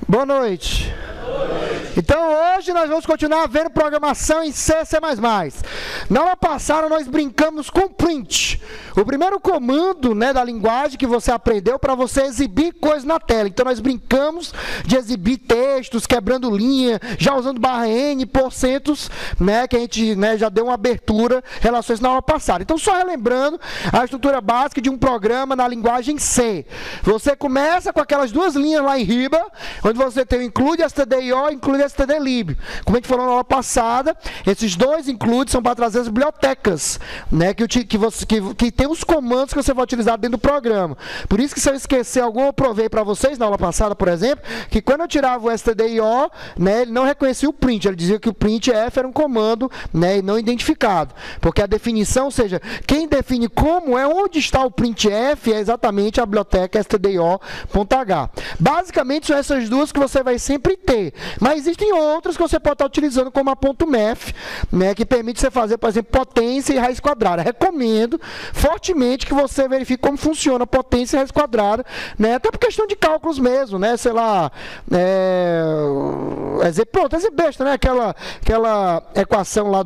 Boa noite. Então hoje nós vamos continuar vendo programação em C, C++. Na aula passada nós brincamos com print. O primeiro comando, né, da linguagem que você aprendeu para você exibir coisas na tela. Então nós brincamos de exibir textos, quebrando linha, já usando barra N, porcentos, né, que a gente, né, já deu uma abertura em relação a isso na aula passada. Então só relembrando a estrutura básica de um programa na linguagem C. Você começa com aquelas duas linhas lá em riba, onde você tem o include stdio e include stdlib. Como a gente falou na aula passada, esses dois includes são para trazer as bibliotecas, né, que tem os comandos que você vai utilizar dentro do programa. Por isso que se eu esquecer algum, eu provei para vocês na aula passada, por exemplo, que quando eu tirava o stdio, né, ele não reconhecia o print, ele dizia que o printf era um comando, né, e não identificado. Porque a definição, ou seja, quem define como é onde está o printf é exatamente a biblioteca stdio.h. Basicamente são essas duas que você vai sempre ter. Mas existem outras que você pode estar utilizando, como a .mef, né, que permite você fazer, por exemplo, potência e raiz quadrada. Recomendo fortemente que você verifique como funciona potência e raiz quadrada, né, até por questão de cálculos mesmo, né, sei lá, pronto, é besta, né, aquela equação lá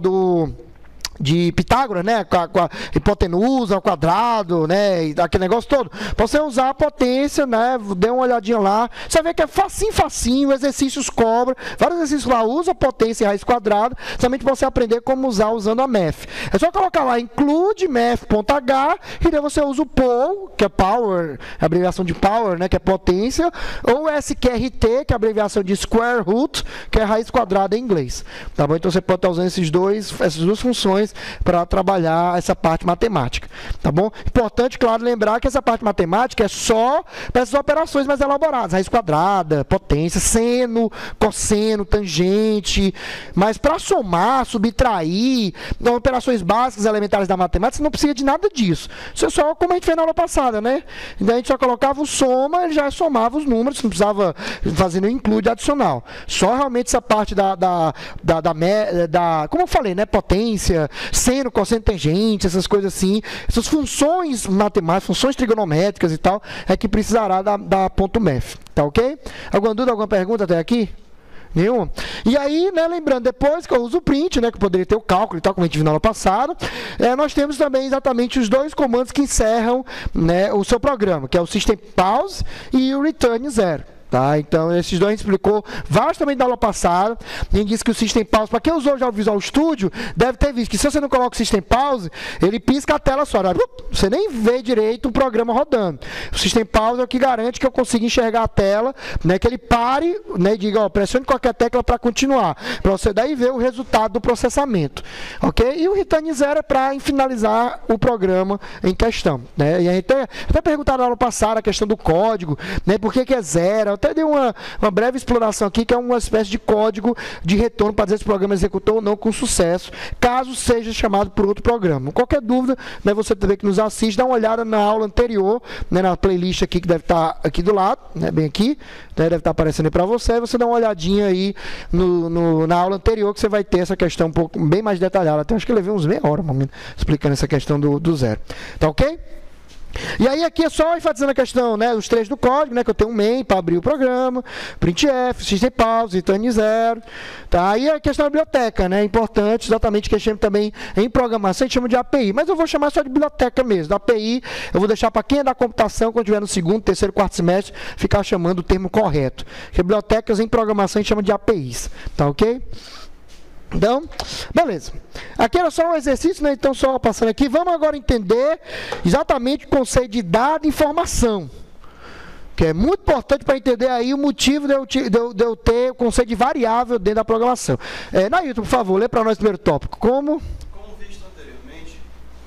de Pitágoras, né, com a hipotenusa ao quadrado, né, e aquele negócio todo. Para você usar a potência, né, dê uma olhadinha lá, você vê que é facinho, exercícios cobra, vários exercícios lá, usa potência e raiz quadrada, somente para você aprender como usar usando a MEF. É só colocar lá, include MEF.h, e daí você usa o POW, que é Power, a abreviação de Power, né, que é potência, ou SQRT, que é a abreviação de Square Root, que é raiz quadrada em inglês. Tá bom? Então você pode estar usando essas duas funções para trabalhar essa parte matemática, tá bom? Importante, claro, lembrar que essa parte matemática é só para essas operações mais elaboradas, raiz quadrada, potência, seno, cosseno, tangente, mas para somar, subtrair, operações básicas, elementares da matemática, você não precisa de nada disso. Isso é só como a gente fez na aula passada, né? Então a gente só colocava o soma, ele já somava os números, não precisava fazer nenhum include adicional. Só realmente essa parte como eu falei, né? Potência, seno, cosseno, tangente, essas coisas assim, essas funções matemáticas, funções trigonométricas e tal, é que precisará da .mef, tá ok? Alguma dúvida, alguma pergunta até aqui? Nenhum? E aí, né, lembrando, depois que eu uso o print, né, que poderia ter o cálculo e tal, como a gente viu na aula passada, nós temos também exatamente os dois comandos que encerram, né, o seu programa, que é o system pause e o return 0. Tá? Então, esses dois a gente explicou vastamente na aula passada. A gente disse que o System Pause, para quem usou já o Visual Studio, deve ter visto que se você não coloca o System Pause, ele pisca a tela só. Você nem vê direito o programa rodando. O System Pause é o que garante que eu consiga enxergar a tela, né, que ele pare, né, e diga, ó, pressione qualquer tecla para continuar, para você daí ver o resultado do processamento. Ok? E o Return 0 é para finalizar o programa em questão. Né? E a gente até perguntaram na aula passada a questão do código, né, por que é zero. Até dei uma breve exploração aqui, que é uma espécie de código de retorno para dizer se o programa executou ou não com sucesso, caso seja chamado por outro programa. Qualquer dúvida, né, você também que nos assiste, dá uma olhada na aula anterior, né, na playlist aqui que deve estar aqui do lado, né, bem aqui, né, deve estar aparecendo aí para você, você dá uma olhadinha aí na aula anterior que você vai ter essa questão um pouco bem mais detalhada. Até acho que eu levei uns meia hora explicando essa questão do zero. Tá ok? E aí aqui é só enfatizando a questão, né, os três do código, né, que eu tenho um main para abrir o programa, printf, system pause, return 0, tá? E a questão da biblioteca, né, importante, exatamente, que a gente chama também em programação, a gente chama de API, mas eu vou chamar só de biblioteca mesmo. Da API, eu vou deixar para quem é da computação, quando estiver no segundo, terceiro, quarto semestre, ficar chamando o termo correto. Porque bibliotecas em programação a gente chama de APIs, tá ok? Então, beleza. Aqui era só um exercício, né? Então, só passando aqui. Vamos agora entender exatamente o conceito de dado e informação. Que é muito importante para entender aí o motivo de eu ter o conceito de variável dentro da programação. Nailton, por favor, lê para nós o primeiro tópico. Como visto anteriormente,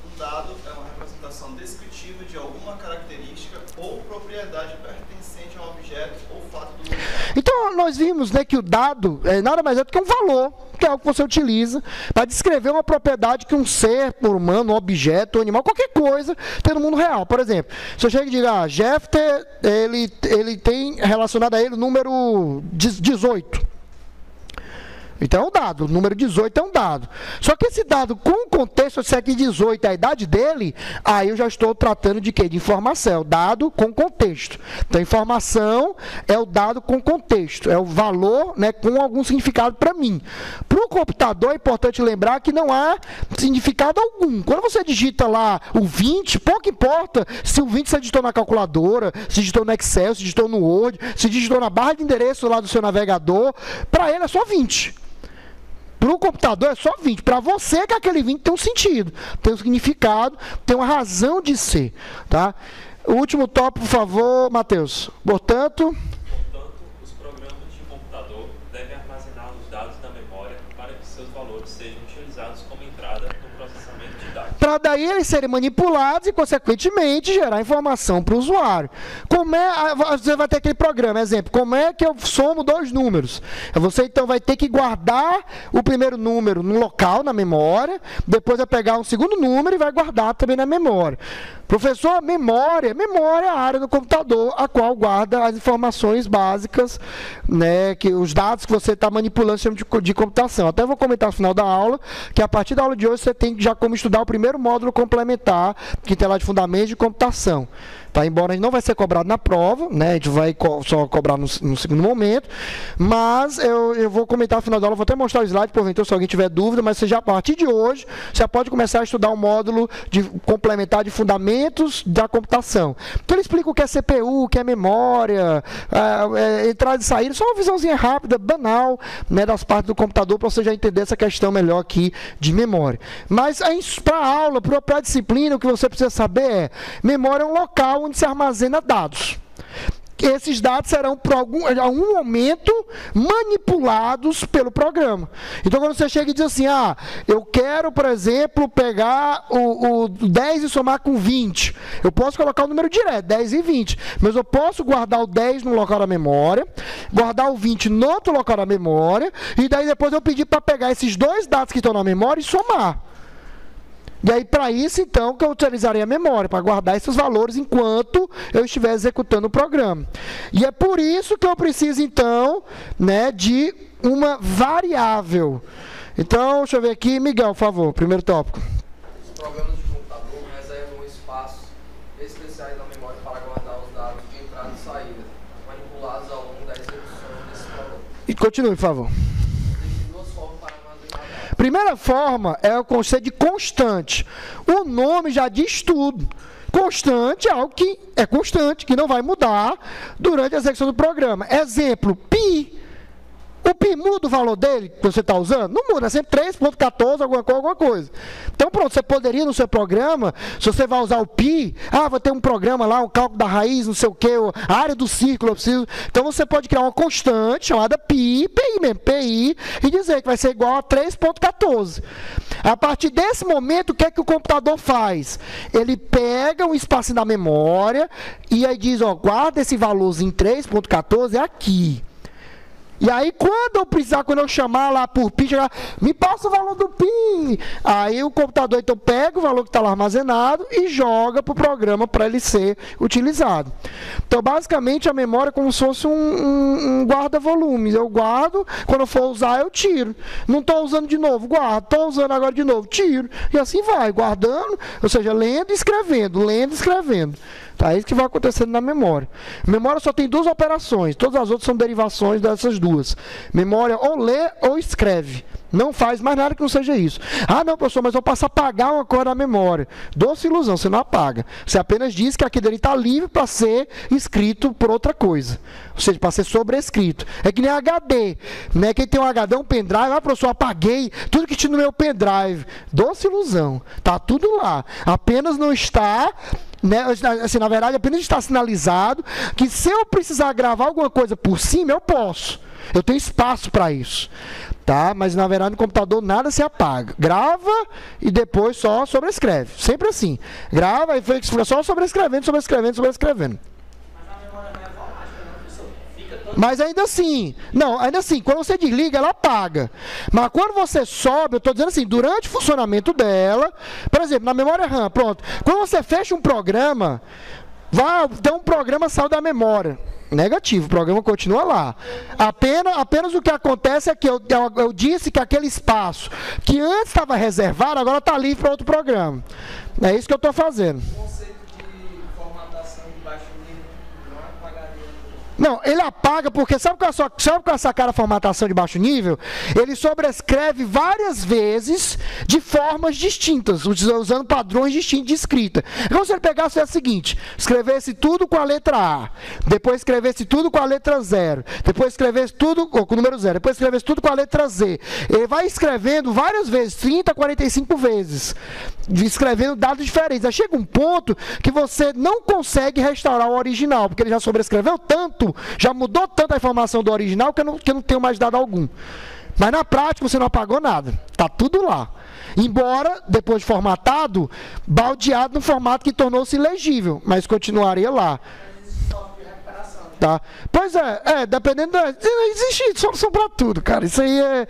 um dado é uma representação descritiva de alguma característica ou propriedade pertencente a um objeto ou fato do mundo. Então, nós vimos, né, que o dado nada mais é do que um valor, que é algo que você utiliza para descrever uma propriedade que um ser humano, um objeto, um animal, qualquer coisa tem no mundo real. Por exemplo, se eu chego e digo, Jeffter, ele tem relacionado a ele o número 18. Então é um dado, o número 18 é um dado. Só que esse dado com contexto, se aqui 18 é a idade dele, aí eu já estou tratando de quê? De informação, é o dado com contexto. Então informação é o dado com contexto, é o valor, né, com algum significado para mim. Para o computador é importante lembrar que não há significado algum. Quando você digita lá o 20, pouco importa se o 20 você digitou na calculadora, se digitou no Excel, se digitou no Word, se digitou na barra de endereço lá do seu navegador, para ele é só 20. Para o computador é só 20. Para você que aquele 20 tem um sentido, tem um significado, tem uma razão de ser. Tá? O último tópico, por favor, Matheus. Portanto, os programas de computador devem armazenar os dados da memória para que seus valores sejam utilizados como entrada no processamento de dados. Para daí eles serem manipulados e, consequentemente, gerar informação para o usuário. Você vai ter aquele programa, exemplo, como é que eu somo dois números? Você, então, vai ter que guardar o primeiro número no local, na memória, depois vai pegar um segundo número e vai guardar também na memória. Professor, memória é a área do computador a qual guarda as informações básicas, né, que os dados que você está manipulando no sistema de computação. Até vou comentar no final da aula, que a partir da aula de hoje você tem já como estudar o primeiro módulo complementar, que tem lá de fundamentos de computação. Tá? Embora a gente não vai ser cobrado na prova, né? A gente vai só cobrar no segundo momento, mas eu vou comentar no final da aula, vou até mostrar o slide, porventura, se alguém tiver dúvida, mas você já, a partir de hoje, já pode começar a estudar um módulo de complementar de fundamentos da computação. Então ele explica o que é CPU, o que é memória, entrada e saída, só uma visãozinha rápida, banal, né, das partes do computador, para você já entender essa questão melhor aqui de memória. Mas para a aula, para a disciplina, o que você precisa saber é, memória é um local onde se armazena dados. Esses dados serão, por algum momento, manipulados pelo programa. Então, quando você chega e diz assim, eu quero, por exemplo, pegar o 10 e somar com 20. Eu posso colocar o número direto, 10 e 20. Mas eu posso guardar o 10 no local da memória, guardar o 20 no outro local da memória, e daí depois eu pedir para pegar esses dois dados que estão na memória e somar. E aí, para isso, então, que eu utilizaria a memória, para guardar esses valores enquanto eu estiver executando o programa. E é por isso que eu preciso, então, né, de uma variável. Então, deixa eu ver aqui, Miguel, por favor, primeiro tópico. Os programas de computador reservam espaços especiais na memória para guardar os dados de entrada e saída, manipulados ao longo da execução desse programa. E continue, por favor. Primeira forma é o conceito de constante. O nome já diz tudo. Constante é algo que é constante, que não vai mudar durante a execução do programa. Exemplo, pi. O pi muda o valor dele que você está usando? Não muda, é sempre 3.14, alguma coisa. Então, pronto, você poderia no seu programa, se você vai usar o pi, vai ter um programa lá, um cálculo da raiz, não sei o quê, a área do círculo, eu preciso. Então, você pode criar uma constante chamada pi mesmo, pi, e dizer que vai ser igual a 3.14. A partir desse momento, o que é que o computador faz? Ele pega um espaço na memória e aí diz, guarda esse valorzinho 3.14 aqui. E aí, quando eu chamar lá por pi, me passa o valor do pi. Aí o computador, então, pega o valor que está lá armazenado e joga para o programa para ele ser utilizado. Então, basicamente, a memória é como se fosse um guarda-volumes. Eu guardo, quando eu for usar, eu tiro. Não estou usando de novo, guardo. Estou usando agora de novo, tiro. E assim vai, guardando, ou seja, lendo e escrevendo, lendo e escrevendo. Tá, é isso que vai acontecendo na memória. Memória só tem duas operações, todas as outras são derivações dessas duas. Memória ou lê ou escreve. Não faz mais nada que não seja isso. Não, professor, mas eu passo a apagar uma coisa na memória. Doce ilusão, você não apaga. Você apenas diz que aquilo ali está livre para ser escrito por outra coisa. Ou seja, para ser sobrescrito. É que nem HD. Né? Quem tem um HD, um pendrive, professor, apaguei tudo que tinha no meu pendrive. Doce ilusão. Está tudo lá. Apenas não está... Né, assim, na verdade, apenas está sinalizado que se eu precisar gravar alguma coisa por cima, eu posso. Eu tenho espaço para isso. Tá? Mas, na verdade, no computador nada se apaga. Grava e depois só sobrescreve. Sempre assim. Grava e fica só sobrescrevendo. Mas ainda assim, quando você desliga, ela apaga. Mas quando você sobe, eu estou dizendo assim, durante o funcionamento dela, por exemplo, na memória RAM, pronto. Quando você fecha um programa, então um programa sai da memória. Negativo, o programa continua lá. Apenas o que acontece é que eu disse que aquele espaço que antes estava reservado, agora está livre para outro programa. É isso que eu estou fazendo. O conceito de formatação de baixo nível não apagaria. Não, ele apaga porque sabe qual é a sacada da formatação de baixo nível? Ele sobrescreve várias vezes de formas distintas, usando padrões distintos de escrita. Então, se ele pegasse o seguinte, escrevesse tudo com a letra A, depois escrevesse tudo com a letra 0, depois escrevesse tudo com o número 0, depois escrevesse tudo com a letra Z. Ele vai escrevendo várias vezes, 30, 45 vezes, escrevendo dados diferentes. Aí chega um ponto que você não consegue restaurar o original, porque ele já sobrescreveu tanto, já mudou tanto a informação do original que eu não tenho mais dado algum. Mas na prática você não apagou nada. Está tudo lá. Embora, depois de formatado, baldeado no formato que tornou-se ilegível, mas continuaria lá. Tá? Pois é, dependendo existe solução para tudo, cara. Isso aí é...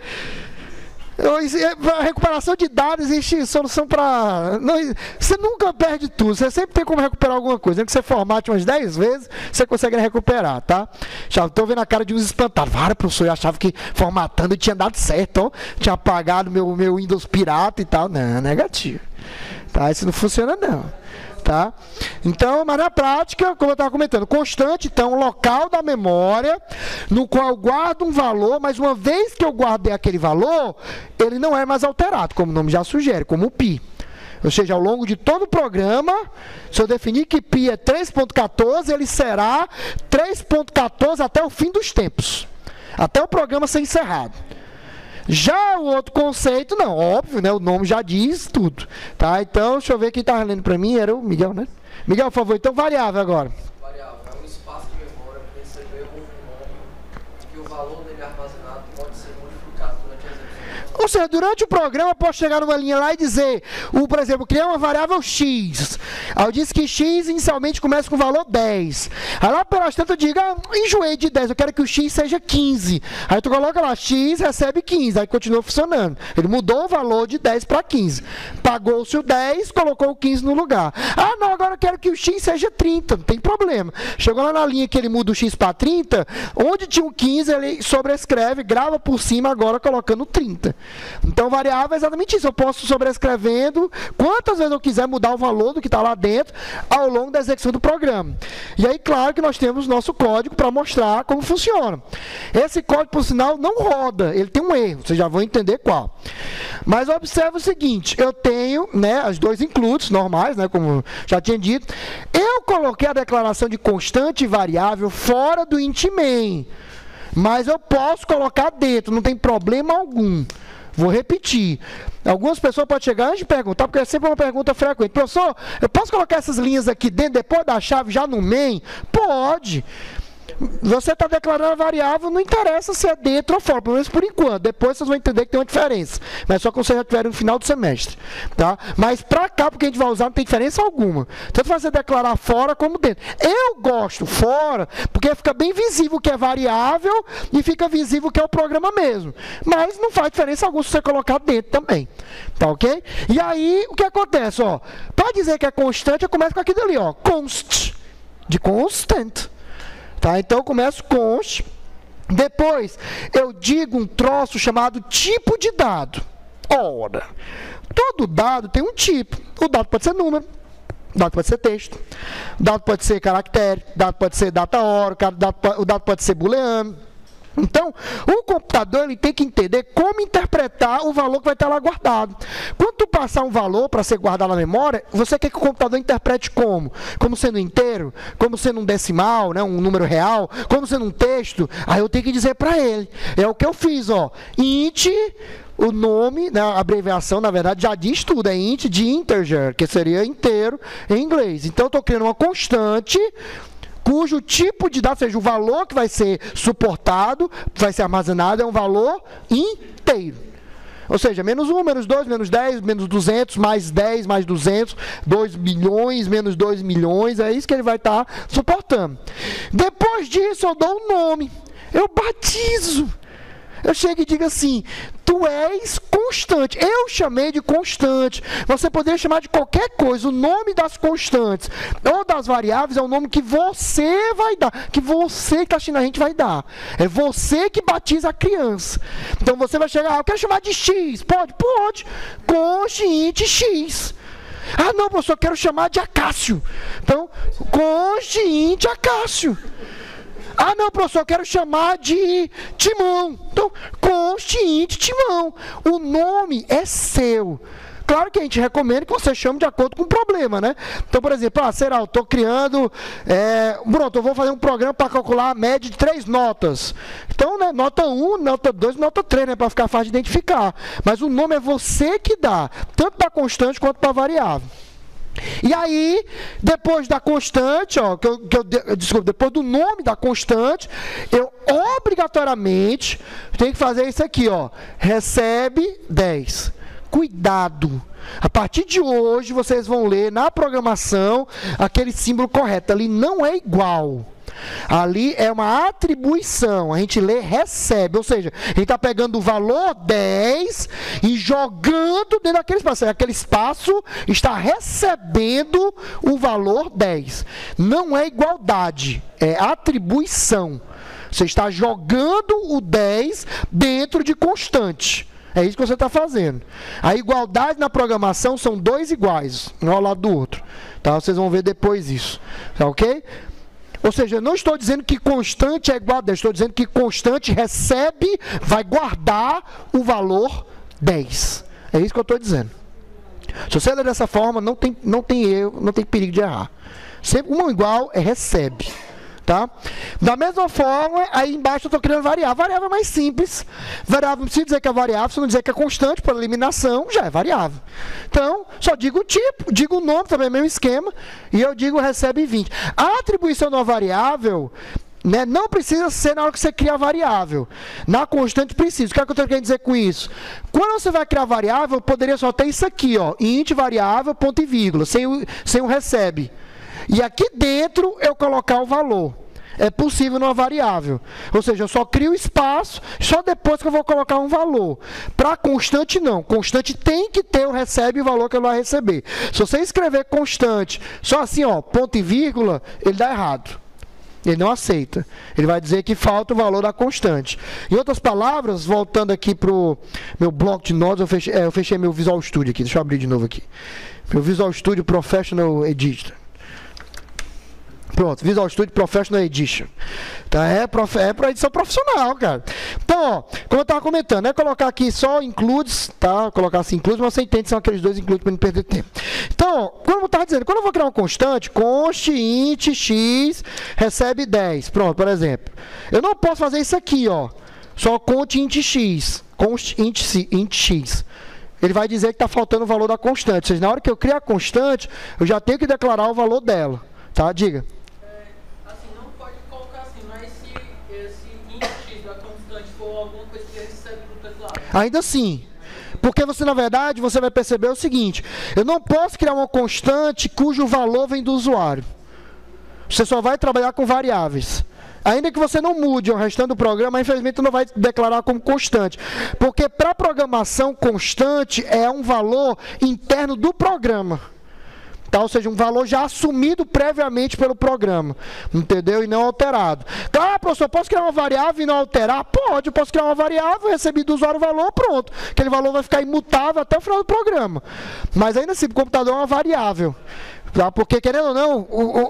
A recuperação de dados, existe solução para... Você nunca perde tudo, você sempre tem como recuperar alguma coisa. Nem que você formate umas 10 vezes, você consegue recuperar, tá? Já estou vendo a cara de uns espantados. Vários professores achavam que formatando tinha dado certo, ó. Tinha apagado meu Windows pirata e tal. Não, negativo. Tá? Isso não funciona não. Tá? Então, mas na prática, como eu estava comentando, constante, então, local da memória, no qual eu guardo um valor, mas uma vez que eu guardei aquele valor, ele não é mais alterado, como o nome já sugere, como o pi. Ou seja, ao longo de todo o programa, se eu definir que pi é 3.14, ele será 3.14 até o fim dos tempos, até o programa ser encerrado. Já o outro conceito, não, óbvio, né? O nome já diz tudo, tá? Então, deixa eu ver quem estava lendo para mim, era o Miguel, né? Miguel, por favor, então variável agora. Variável é um espaço de memória que recebeu um nome que o valor dele armazenado pode ser modificado durante a execução. Ou seja, durante o programa eu posso chegar numa linha lá e dizer, por exemplo, criar uma variável x. Aí eu disse que x inicialmente começa com o valor 10. Aí lá pelas tantas eu digo, enjoei de 10, eu quero que o x seja 15. Aí tu coloca lá, x recebe 15, aí continua funcionando. Ele mudou o valor de 10 para 15. Pagou-se o 10, colocou o 15 no lugar. Ah, não, agora eu quero que o x seja 30, não tem problema. Chegou lá na linha que ele muda o x para 30, onde tinha o 15, ele sobrescreve, grava por cima agora colocando 30. Então, variável é exatamente isso. Eu posso sobrescrevendo quantas vezes eu quiser mudar o valor do que está lá dentro ao longo da execução do programa. E aí, claro que nós temos nosso código para mostrar como funciona. Esse código, por sinal, não roda. Ele tem um erro. Vocês já vão entender qual. Mas observe o seguinte. Eu tenho, né, as dois includes normais, né, como já tinha dito. Eu coloquei a declaração de constante e variável fora do int main. Mas eu posso colocar dentro. Não tem problema algum. Vou repetir. Algumas pessoas podem chegar antes de perguntar, porque é sempre uma pergunta frequente. Professor, eu posso colocar essas linhas aqui dentro, depois da chave, já no main? Pode. Você está declarando a variável, não interessa se é dentro ou fora, pelo menos por enquanto. Depois vocês vão entender que tem uma diferença. Mas só quando vocês já tiverem no final do semestre. Tá? Mas para cá, porque a gente vai usar, não tem diferença alguma. Tanto você declarar fora como dentro. Eu gosto fora, porque fica bem visível o que é variável e fica visível o que é o programa mesmo. Mas não faz diferença alguma se você colocar dentro também. Tá ok? E aí, o que acontece? Para dizer que é constante, eu começo com aquilo ali, ó, const, de constant. Tá? Então eu começo const, depois eu digo um troço chamado tipo de dado. Ora, todo dado tem um tipo. O dado pode ser número, o dado pode ser texto, o dado pode ser caractere, o dado pode ser data hora, o dado pode ser booleano. Então, o computador ele tem que entender como interpretar o valor que vai estar lá guardado. Quando tu passar um valor para ser guardado na memória, você quer que o computador interprete como? Como sendo inteiro? Como sendo um decimal, né, um número real? Como sendo um texto? Aí eu tenho que dizer para ele. É o que eu fiz, ó. Int, o nome, né, a abreviação, na verdade, já diz tudo. É int de integer, que seria inteiro em inglês. Então, eu estou criando uma constante cujo tipo de dado, ou seja, o valor que vai ser suportado, vai ser armazenado, é um valor inteiro. Ou seja, menos 1, menos 2, menos 10, menos 200, mais 10, mais 200, 2 milhões, menos 2 milhões, é isso que ele vai estar suportando. Depois disso, eu dou um nome, eu batizo. Eu chego e digo assim, tu és constante. Eu chamei de constante. Você poderia chamar de qualquer coisa. O nome das constantes ou das variáveis é o nome que você vai dar, que você que está assistindo a gente vai dar. É você que batiza a criança. Então você vai chegar, eu quero chamar de X. Pode? Pode. Conste int X. Ah, não, professor, eu quero chamar de Acácio. Então, conste int Acácio. Ah, não, professor, eu quero chamar de Timão. Então, conste int Timão. O nome é seu. Claro que a gente recomenda que você chame de acordo com o problema, né? Então, por exemplo, será, eu estou criando... pronto, eu vou fazer um programa para calcular a média de 3 notas. Então, né, nota 1, nota 2, nota 3, né? Para ficar fácil de identificar. Mas o nome é você que dá, tanto para constante quanto para variável. E aí, depois da constante, ó, desculpa, depois do nome da constante, eu obrigatoriamente tenho que fazer isso aqui, ó. Recebe 10. Cuidado. A partir de hoje, vocês vão ler na programação aquele símbolo correto. Ali não é igual. Ali é uma atribuição. A gente lê recebe. Ou seja, a gente está pegando o valor 10 e jogando dentro daquele espaço. Aquele espaço está recebendo o valor 10. Não é igualdade. É atribuição. Você está jogando o 10 dentro de constante. É isso que você está fazendo. A igualdade na programação são 2 iguais, um ao lado do outro. Tá? Vocês vão ver depois isso. Tá ok? Ou seja, eu não estou dizendo que constante é igual a 10. Estou dizendo que constante recebe, vai guardar o valor 10. É isso que eu estou dizendo. Se você ler dessa forma, não tem erro, não tem perigo de errar. Sempre um igual é recebe. Tá? Da mesma forma, aí embaixo eu estou criando variável. Variável é mais simples. Variável não precisa dizer que é variável, se não dizer que é constante, por eliminação, já é variável. Então, só digo o tipo, digo o nome, também é o mesmo esquema, e eu digo recebe 20. A atribuição de uma variável, né, não precisa ser na hora que você cria a variável. Na constante precisa. O que é que eu estou querendo dizer com isso? Quando você vai criar variável, poderia só ter isso aqui, ó, int variável, ponto e vírgula, sem o recebe. E aqui dentro eu colocar o valor. É possível numa variável. Ou seja, eu só crio espaço, só depois que eu vou colocar um valor. Para constante, não. Constante tem que ter o recebe e o valor que ele vai receber. Se você escrever constante, só assim, ó, ponto e vírgula, ele dá errado. Ele não aceita. Ele vai dizer que falta o valor da constante. Em outras palavras, voltando aqui para o meu bloco de notas, eu fechei meu Visual Studio aqui. Deixa eu abrir de novo aqui. Meu Visual Studio Professional Editor. Pronto, Visual Studio Professional Edition. Tá? É para edição profissional, cara. Então, ó, como eu estava comentando, é colocar aqui só includes, tá? Colocar assim includes, mas você entende que são aqueles dois includes para não perder tempo. Então, ó, como eu estava dizendo, quando eu vou criar uma constante, const int x recebe 10. Pronto, por exemplo. Eu não posso fazer isso aqui, ó. Só const int x. Const int x. Ele vai dizer que está faltando o valor da constante. Ou seja, na hora que eu criar a constante, eu já tenho que declarar o valor dela. Tá? Diga. Ainda assim, porque você, na verdade, você vai perceber o seguinte: eu não posso criar uma constante cujo valor vem do usuário. Você só vai trabalhar com variáveis. Ainda que você não mude o restante do programa, infelizmente não vai declarar como constante. Porque para programação, constante é um valor interno do programa. Tá? Ou seja, um valor já assumido previamente pelo programa, entendeu? E não alterado. Claro, professor, posso criar uma variável e não alterar? Pode, eu posso criar uma variável, receber do usuário o valor, pronto. Aquele valor vai ficar imutável até o final do programa. Mas ainda assim, o computador é uma variável. Tá? Porque, querendo ou não,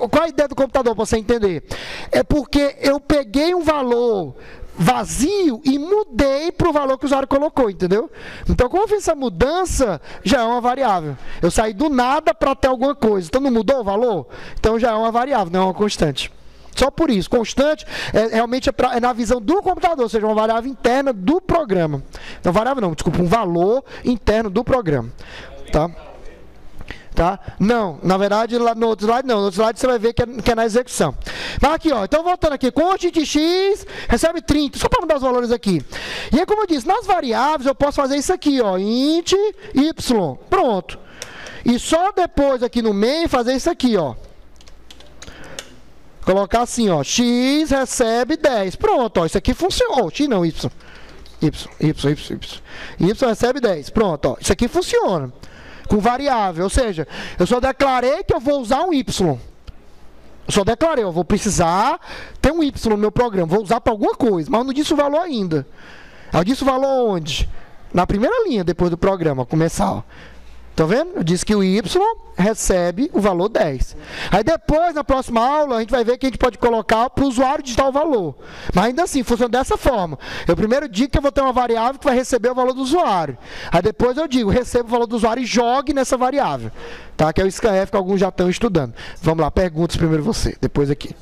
qual a ideia do computador, para você entender? É porque eu peguei um valor vazio e mudei para o valor que o usuário colocou, entendeu? Então, como eu fiz essa mudança, já é uma variável. Eu saí do nada para ter alguma coisa. Então, não mudou o valor? Então, já é uma variável, não é uma constante. Só por isso. Constante realmente é na visão do computador, ou seja, uma variável interna do programa. Não, variável não, desculpa, um valor interno do programa. Tá? Tá? Não, na verdade, lá no outro slide não. No outro slide você vai ver que é na execução. Mas aqui, ó, então voltando aqui, const int x recebe 30, só para mudar os valores aqui. E aí, como eu disse, nas variáveis eu posso fazer isso aqui, ó, int y, pronto. E só depois aqui no main fazer isso aqui, ó. Colocar assim, ó, x recebe 10, pronto, ó, isso aqui funcionou, x não, y. Y recebe 10. Pronto, ó. Isso aqui funciona. Com variável, ou seja, eu só declarei que eu vou usar um Y. Eu só declarei, eu vou precisar ter um Y no meu programa, vou usar para alguma coisa, mas eu não disse o valor ainda. Eu disse o valor onde? Na primeira linha, depois do programa, começar, ó. Tá vendo? Eu disse que o Y recebe o valor 10. Aí depois, na próxima aula, a gente vai ver que a gente pode colocar para o usuário digitar o valor. Mas ainda assim, funciona dessa forma. Eu primeiro digo que eu vou ter uma variável que vai receber o valor do usuário. Aí depois eu digo, receba o valor do usuário e jogue nessa variável. Tá? Que é o scanf que alguns já estão estudando. Vamos lá, perguntas primeiro você, depois aqui.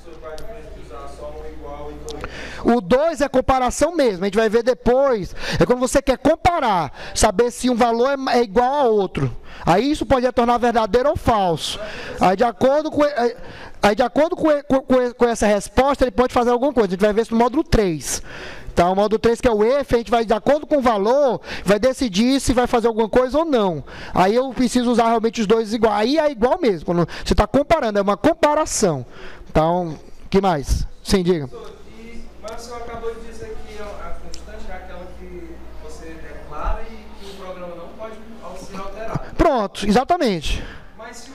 O 2 é comparação mesmo, a gente vai ver depois. É quando você quer comparar, saber se um valor é igual a outro. Aí isso pode tornar verdadeiro ou falso. Aí de acordo com essa resposta, ele pode fazer alguma coisa. A gente vai ver isso no módulo 3. Tá? O módulo 3, que é o if, a gente vai, de acordo com o valor, vai decidir se vai fazer alguma coisa ou não. Aí eu preciso usar realmente os dois igual. Aí é igual mesmo, quando você está comparando, é uma comparação. Então, o que mais? Sim, diga. Mas o senhor acabou de dizer que a constante é aquela que você declara e que o programa não pode ser alterado. Pronto, exatamente. Mas se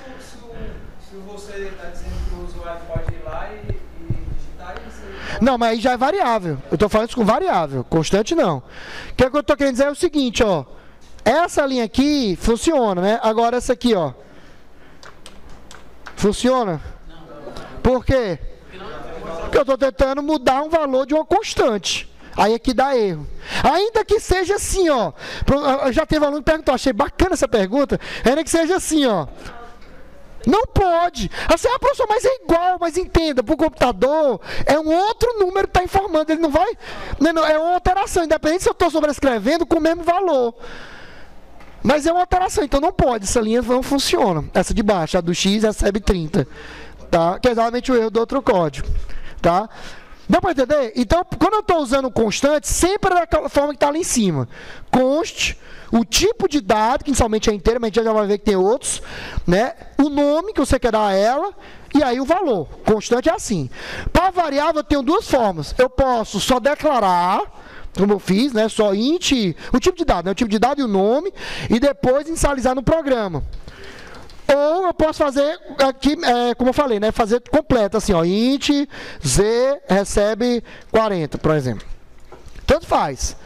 você está dizendo que o usuário pode ir lá e digitar isso... Não, mas aí já é variável. Eu estou falando isso com variável, constante não. O que eu estou querendo dizer é o seguinte, ó. Essa linha aqui funciona, né? Agora essa aqui, ó. Funciona? Por quê? Porque eu estou tentando mudar um valor de uma constante. Aí aqui dá erro. Ainda que seja assim, ó. Já teve um aluno que perguntou, achei bacana essa pergunta. Ainda que seja assim, ó. Não pode. Assim, professor, mas é igual, mas entenda, para o computador é um outro número que está informando. Ele não vai. É uma alteração, independente se eu estou sobrescrevendo com o mesmo valor. Mas é uma alteração, então não pode. Essa linha não funciona. Essa de baixo, a do X recebe 30. Tá? Que é exatamente o erro do outro código. Tá? Dá para entender? Então, quando eu estou usando constante, sempre é daquela forma que está ali em cima. Const, o tipo de dado, que inicialmente é inteiro, mas a gente já vai ver que tem outros, né? O nome que você quer dar a ela, e aí o valor. Constante é assim. Para variável, eu tenho duas formas. Eu posso só declarar, como eu fiz, né? Só int, o tipo de dado, né? O tipo de dado e o nome, e depois inicializar no programa. Ou eu posso fazer aqui, como eu falei, né? Fazer completo, assim, ó. Int, z, recebe 40, por exemplo. Tanto faz.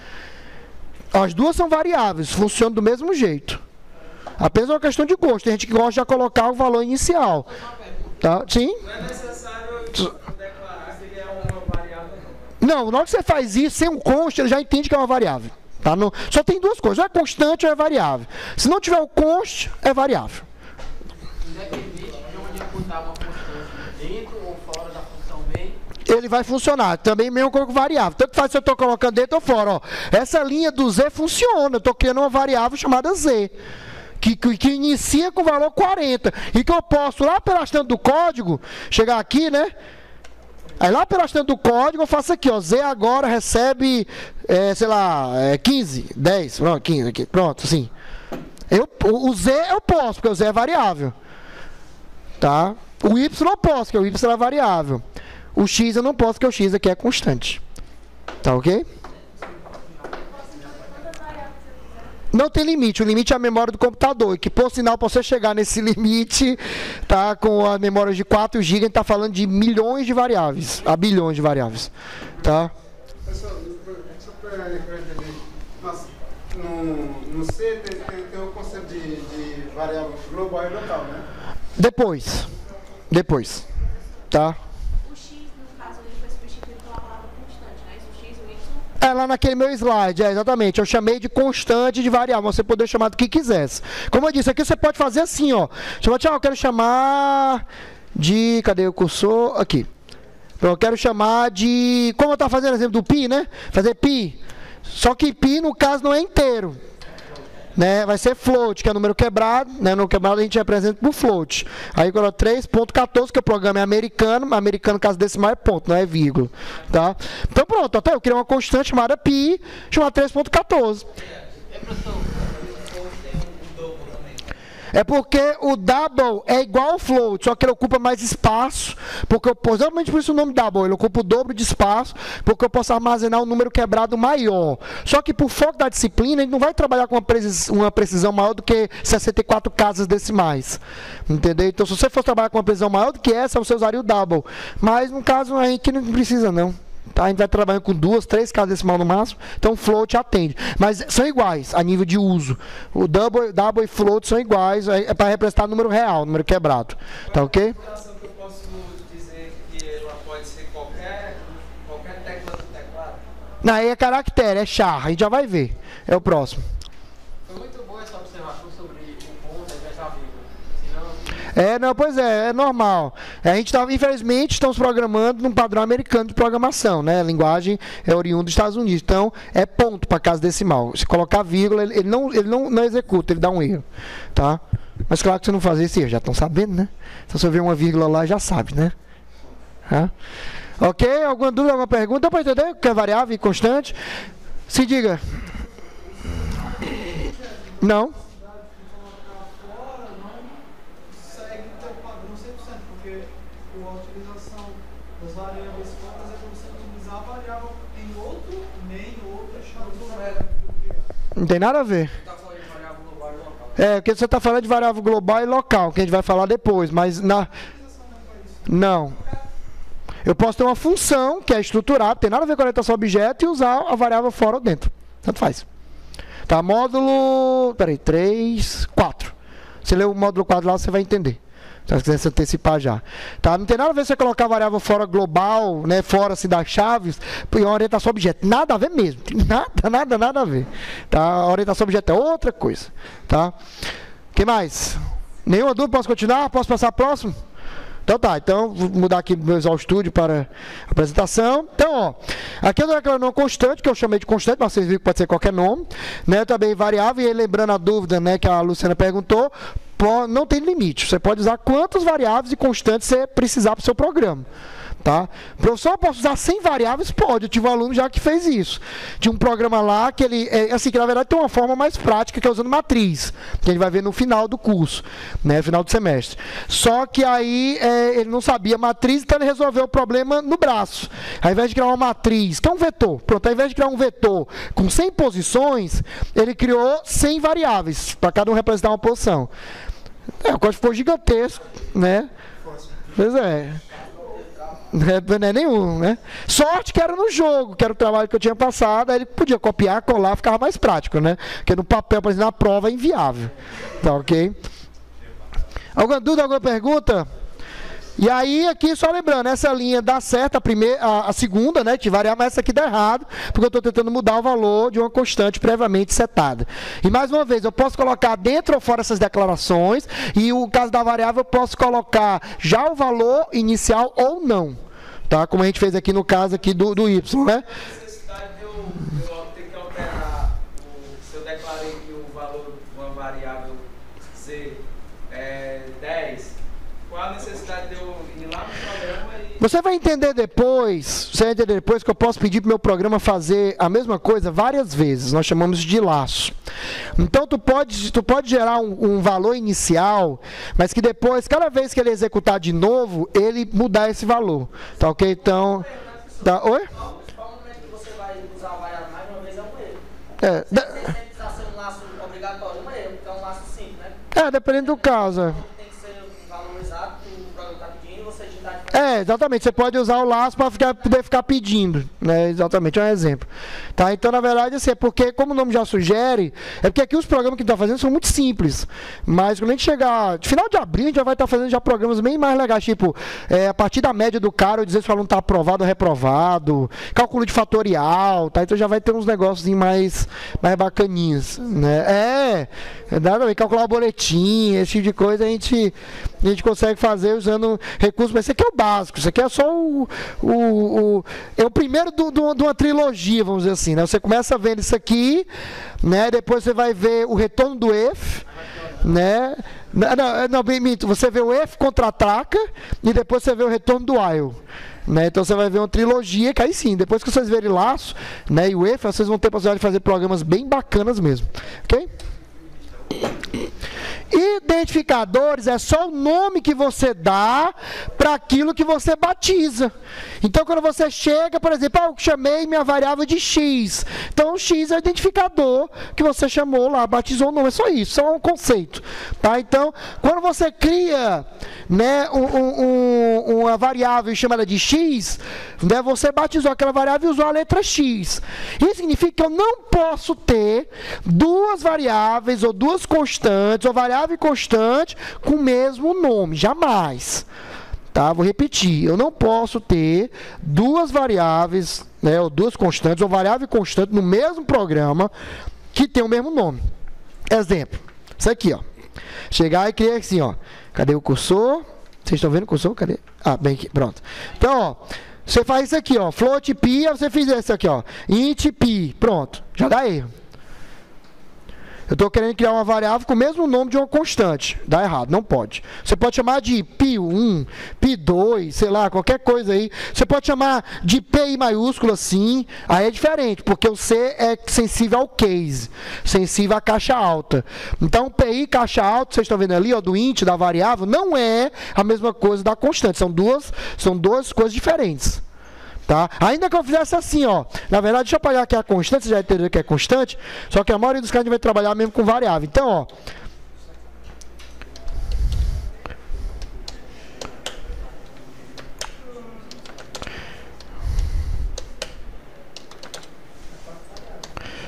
As duas são variáveis, funcionam do mesmo jeito. Apenas uma questão de gosto. Tem gente que gosta de já colocar o valor inicial. Tá? Sim? Não é necessário declarar que ele é uma variável, não. Não, na hora que você faz isso, sem um const, ele já entende que é uma variável. Tá? Só tem duas coisas, ou é constante ou é variável. Se não tiver o const, é variável. Independente de onde eu botar uma constante dentro ou fora da função main, ele vai funcionar. Também mesmo com variável. Tanto faz se eu estou colocando dentro ou fora. Ó. Essa linha do Z funciona. Eu estou criando uma variável chamada Z. Que inicia com o valor 40. E que eu posso, lá pela estante do código, chegar aqui, né? Aí lá pela estante do código eu faço aqui, ó. Z agora recebe, sei lá, 15, 10, pronto, 15 aqui. Pronto, assim. O Z eu posso, porque o Z é variável. Tá? O Y eu não posso, porque o Y é variável. O X eu não posso, porque o X aqui é constante. Tá ok? Não tem limite. O limite é a memória do computador. E que, por sinal, para você chegar nesse limite, tá, com a memória de 4 GB, a gente está falando de milhões de variáveis. A bilhões de variáveis. Tá? Pessoal, só para entender. No C tem o conceito de variável global e local, né? Depois. Tá? O X, no caso, ele foi substituído pela palavra constante, né? O X, o Y. Lá naquele meu slide, exatamente. Eu chamei de constante de variável. Você poder chamar do que quisesse. Como eu disse, aqui você pode fazer assim, ó. Eu quero chamar de... Cadê o cursor? Aqui. Então, eu quero chamar de... Como eu estava fazendo exemplo do pi, né? Fazer pi. Só que pi, no caso, não é inteiro. Né? Vai ser float, que é número quebrado. Né? No quebrado a gente representa por float. Aí agora 3.14, que o programa é americano. Mas americano, no caso decimal, é ponto, não é vírgula. Tá? Então pronto, até eu criei uma constante chamada pi, chamada 3.14. É porque o double é igual ao float, só que ele ocupa mais espaço, porque exatamente por isso o nome double, ele ocupa o dobro de espaço, porque eu posso armazenar um número quebrado maior. Só que por foco da disciplina, a gente não vai trabalhar com uma precisão maior do que 64 casas decimais. Entendeu? Então, se você fosse trabalhar com uma precisão maior do que essa, você usaria o double. Mas, no caso, a gente não precisa, não. Tá? A gente vai trabalhando com 2, 3 casas decimais no máximo, então o float atende. Mas são iguais a nível de uso. O double e float são iguais, é para representar número real, número quebrado. Tá ok? Que eu posso dizer que ela pode ser qualquer tecla do teclado? Não, aí é caractere, é char, a gente já vai ver. É o próximo. Foi muito boa essa observação sobre o ponto ao invés da vírgula. Não, pois é normal. A gente infelizmente, estamos programando num padrão americano de programação, né? A linguagem é oriunda dos Estados Unidos, então é ponto para casa decimal. Se colocar vírgula, ele não executa, ele dá um erro, tá? Mas claro que você não faz esse erro, já estão sabendo, né? Se você ver uma vírgula lá, já sabe, né? Tá? Ok? Alguma dúvida, alguma pergunta? Dá para entender o que é variável e constante? Se diga. Não. Não tem nada a ver. Porque você está falando de variável global e local, que a gente vai falar depois, mas não. Eu posso ter uma função que é estruturada, tem nada a ver com a orientação objeto e usar a variável fora ou dentro. Tanto faz. Tá, módulo... Peraí, 3, 4. Você lê o módulo 4 lá, você vai entender. Se você quiser se antecipar já. Tá? Não tem nada a ver você colocar a variável fora global, né, fora assim, das chaves, e uma orientação objeto. Nada a ver mesmo. Nada a ver. Tá? A orientação objeto é outra coisa. Tá? O que mais? Nenhuma dúvida? Posso continuar? Posso passar próximo? Então tá, vou mudar aqui meu Visual Studio para a apresentação. Então, ó, aqui eu dou aquele nome constante, que eu chamei de constante, mas vocês viram que pode ser qualquer nome, né? Também variável, e aí, lembrando a dúvida, né, que a Luciana perguntou, não tem limite. Você pode usar quantas variáveis e constantes você precisar para o seu programa. Tá? Professor, eu posso usar 100 variáveis? Pode, eu tive um aluno já que fez isso. Tinha um programa lá que ele, que na verdade tem uma forma mais prática, que é usando matriz, que a gente vai ver no final do curso, né, final do semestre. Só que aí ele não sabia matriz, então ele resolveu o problema no braço. Ao invés de criar uma matriz, que é um vetor, pronto, ao invés de criar um vetor com 100 posições, ele criou 100 variáveis, para cada um representar uma posição. O código ficou gigantesco, né? Pois é. Não é nenhum, né? Sorte que era no jogo, que era o trabalho que eu tinha passado, aí ele podia copiar, colar, ficava mais prático, né? Porque no papel, por exemplo, na prova é inviável. Tá ok? Alguma dúvida, alguma pergunta? E aí, aqui, só lembrando, essa linha dá certo, a segunda, né, de variar, mas essa aqui dá errado, porque eu estou tentando mudar o valor de uma constante previamente setada. E, mais uma vez, eu posso colocar dentro ou fora essas declarações, e o caso da variável, eu posso colocar já o valor inicial ou não, tá? Como a gente fez aqui no caso aqui do Y, né? A necessidade de eu ter que alterar, se eu declarei que o valor de uma variável Z é 10, qual a necessidade de eu ir lá no programa e... Você vai entender depois, que eu posso pedir para o meu programa fazer a mesma coisa várias vezes. Nós chamamos de laço. Então, tu pode gerar um valor inicial, mas que depois, cada vez que ele executar de novo, ele mudar esse valor. Tá ok? Então... Tá, oi? Qual momento que você vai usar a variável mais uma vez é um erro. Se você precisar ser um laço obrigatório, é um erro, porque é um laço simples, né? Dependendo do caso. Exatamente, você pode usar o laço para poder ficar pedindo, né? Exatamente, é um exemplo. Tá? Então, na verdade, assim, é porque, como o nome já sugere, é porque aqui os programas que a gente está fazendo são muito simples, mas quando a gente chegar, no final de abril, a gente já vai estar fazendo já programas bem mais legais, tipo, a partir da média do cara, eu dizer se o aluno está aprovado ou reprovado, cálculo de fatorial, tá? Então já vai ter uns negócios mais bacaninhos, né? Exatamente, calcular o boletim, esse tipo de coisa a gente consegue fazer usando recursos, mas isso aqui é o básico, isso aqui é só é o primeiro de uma trilogia, vamos dizer assim, né? Você começa vendo isso aqui, né? Depois você vai ver o retorno do if, né? Não, minto, você vê o if contra-ataca e depois você vê o retorno do while. Né? Então você vai ver uma trilogia, que aí sim, depois que vocês verem laço, né, e o if, vocês vão ter a possibilidade de fazer programas bem bacanas mesmo. Ok? E identificadores é só o nome que você dá para aquilo que você batiza. Então, quando você chega, por exemplo, eu chamei minha variável de x. Então, o x é o identificador que você chamou lá, batizou o nome. É só isso, só um conceito. Tá? Então, quando você cria, né, uma variável e chama ela de x, né, você batizou aquela variável e usou a letra x. Isso significa que eu não posso ter duas variáveis ou duas constantes, ou variável e constante com o mesmo nome, jamais. Tá? Vou repetir, eu não posso ter duas variáveis, né, ou duas constantes, ou variável e constante no mesmo programa que tem o mesmo nome. Exemplo, isso aqui, ó. Chegar e criar assim, ó. Cadê o cursor? Vocês estão vendo o cursor? Cadê? Ah, bem aqui, pronto. Então, ó, você faz isso aqui, ó, float pi, você fez isso aqui, ó, int pi, pronto, já dá erro. Eu estou querendo criar uma variável com o mesmo nome de uma constante. Dá errado, não pode. Você pode chamar de pi1, pi2, sei lá, qualquer coisa aí. Você pode chamar de pi maiúsculo assim, aí é diferente, porque o C é sensível ao case, sensível à caixa alta. Então, pi caixa alta, vocês estão vendo ali, ó, do int, da variável, não é a mesma coisa da constante. São duas coisas diferentes. Tá? Ainda que eu fizesse assim, ó, na verdade, deixa eu apagar aqui a constante, você já entendeu que é constante, só que a maioria dos casos vai trabalhar mesmo com variável. Então, ó,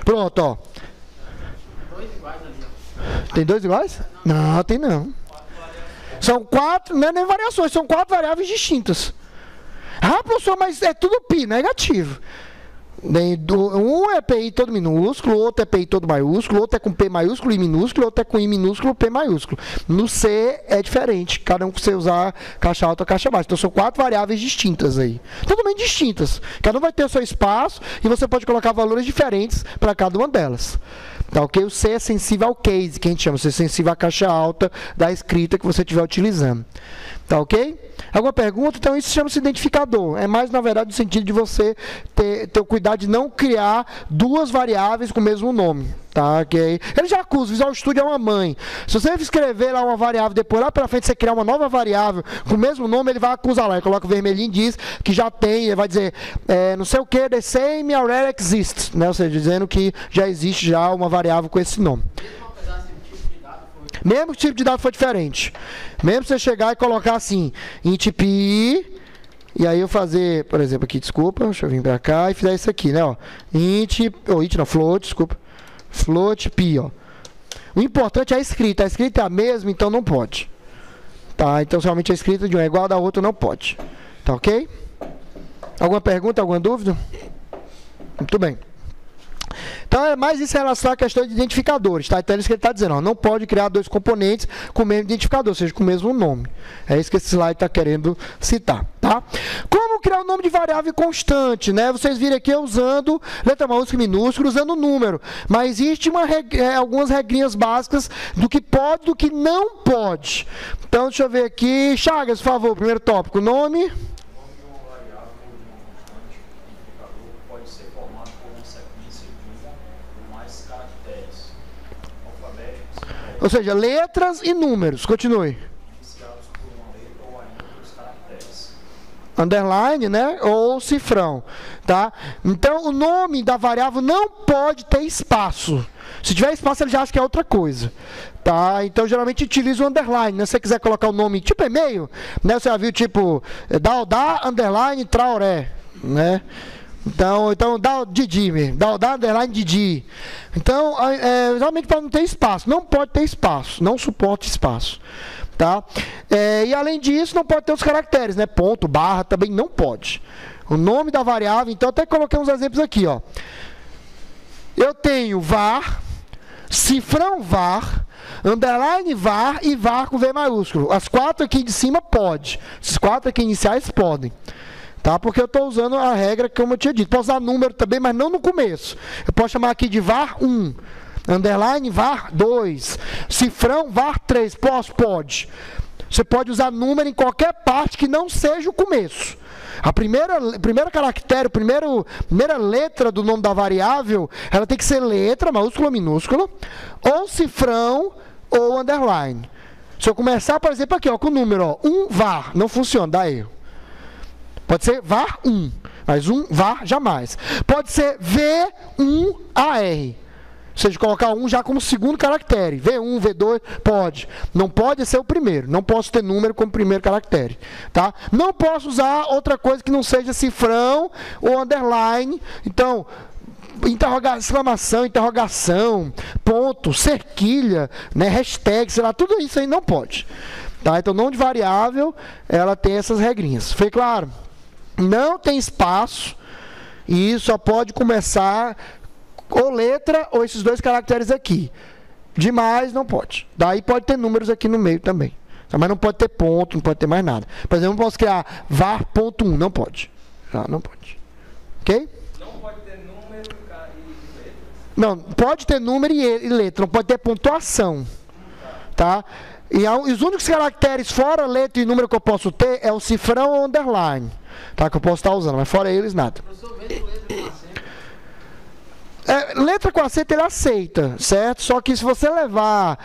pronto, ó. Tem dois iguais? Não, tem não. São quatro, não é nem variações, são quatro variáveis distintas. Ah, professor, mas é tudo pi, negativo. Um é pi todo minúsculo, outro é pi todo maiúsculo, outro é com p maiúsculo e minúsculo, outro é com i minúsculo p maiúsculo. No C é diferente, cada um que você usar caixa alta ou caixa baixa. Então são quatro variáveis distintas aí. Totalmente distintas. Cada um vai ter o seu espaço e você pode colocar valores diferentes para cada uma delas. Tá, ok? O C é sensível ao case, que a gente chama, você é sensível à caixa alta da escrita que você estiver utilizando. Tá, ok? Alguma pergunta? Então isso chama-se identificador. É mais, na verdade, no sentido de você ter o cuidado de não criar duas variáveis com o mesmo nome. Tá, ok? Ele já acusa, Visual Studio é uma mãe. Se você escrever lá uma variável, depois lá para frente você criar uma nova variável com o mesmo nome, ele vai acusar lá. Ele coloca o vermelhinho e diz que já tem, ele vai dizer, não sei o que, the same already exists. Né? Ou seja, dizendo que já existe já uma variável com esse nome. Mesmo que o tipo de dado for diferente. Mesmo você chegar e colocar assim, int pi, e aí eu fazer, por exemplo, aqui, desculpa, deixa eu vir pra cá e fizer isso aqui, né, ó. Float, desculpa. Float pi, ó. O importante é a escrita é a mesma, então não pode. Tá, então somente a escrita de uma é igual a da outra não pode. Tá ok? Alguma pergunta, alguma dúvida? Muito bem. Então, é mais isso em relação à questão de identificadores, tá? Então, é isso que ele está dizendo, ó, não pode criar dois componentes com o mesmo identificador, ou seja, com o mesmo nome. É isso que esse slide está querendo citar, tá? Como criar o nome de variável constante, né? Vocês viram aqui eu usando letra maiúscula e minúscula, usando número. Mas existe algumas regrinhas básicas do que pode e do que não pode. Então, deixa eu ver aqui. Chagas, por favor, primeiro tópico. Nome... Ou seja, letras e números. Continue. Underline, né? Ou cifrão. Tá? Então, o nome da variável não pode ter espaço. Se tiver espaço, ele já acha que é outra coisa. Tá? Então, geralmente, utiliza o underline. Né? Se você quiser colocar o nome tipo e-mail, né? Você já viu tipo Dá, underline, Traoré. Né? Então dá Didi mesmo, dá underline Didi. Então, realmente para não ter espaço, não pode ter espaço, não suporta espaço. Tá? E além disso, não pode ter os caracteres, né? Ponto, barra, também não pode. O nome da variável, então até coloquei uns exemplos aqui, ó. Eu tenho var, cifrão var, underline var e var com V maiúsculo. As quatro aqui de cima pode, esses quatro aqui iniciais podem. Tá? Porque eu estou usando a regra como eu tinha dito. Posso usar número também, mas não no começo. Eu posso chamar aqui de var 1, underline var 2, cifrão var 3. Pode. Você pode usar número em qualquer parte que não seja o começo. A primeira caractere, a primeira letra do nome da variável, ela tem que ser letra, maiúscula ou minúscula, ou cifrão ou underline. Se eu começar, por exemplo, aqui, ó, com o número, ó, 1 var, não funciona, dá erro. Pode ser var 1, mas 1 var jamais. Pode ser V1AR. Ou seja, colocar 1 já como segundo caractere. V1, V2, pode. Não pode ser o primeiro. Não posso ter número como primeiro caractere. Tá? Não posso usar outra coisa que não seja cifrão ou underline. Então, exclamação, interrogação, ponto, cerquilha, né, hashtag, sei lá, tudo isso aí não pode. Tá? Então, nome de variável, ela tem essas regrinhas. Foi claro? Não tem espaço e só pode começar ou letra ou esses dois caracteres aqui. Demais não pode. Daí pode ter números aqui no meio também. Mas não pode ter ponto, não pode ter mais nada. Por exemplo, não posso criar var.1, não pode. Não pode. Ok? Não pode ter número e letra? Não, pode ter número e letra, não pode ter pontuação. Tá? E os únicos caracteres fora letra e número que eu posso ter é o cifrão ou underline. Tá? Que eu posso estar usando, mas fora eles, nada. Professor, mesmo letra com acento? Letra com acento ele aceita, certo? Só que se você levar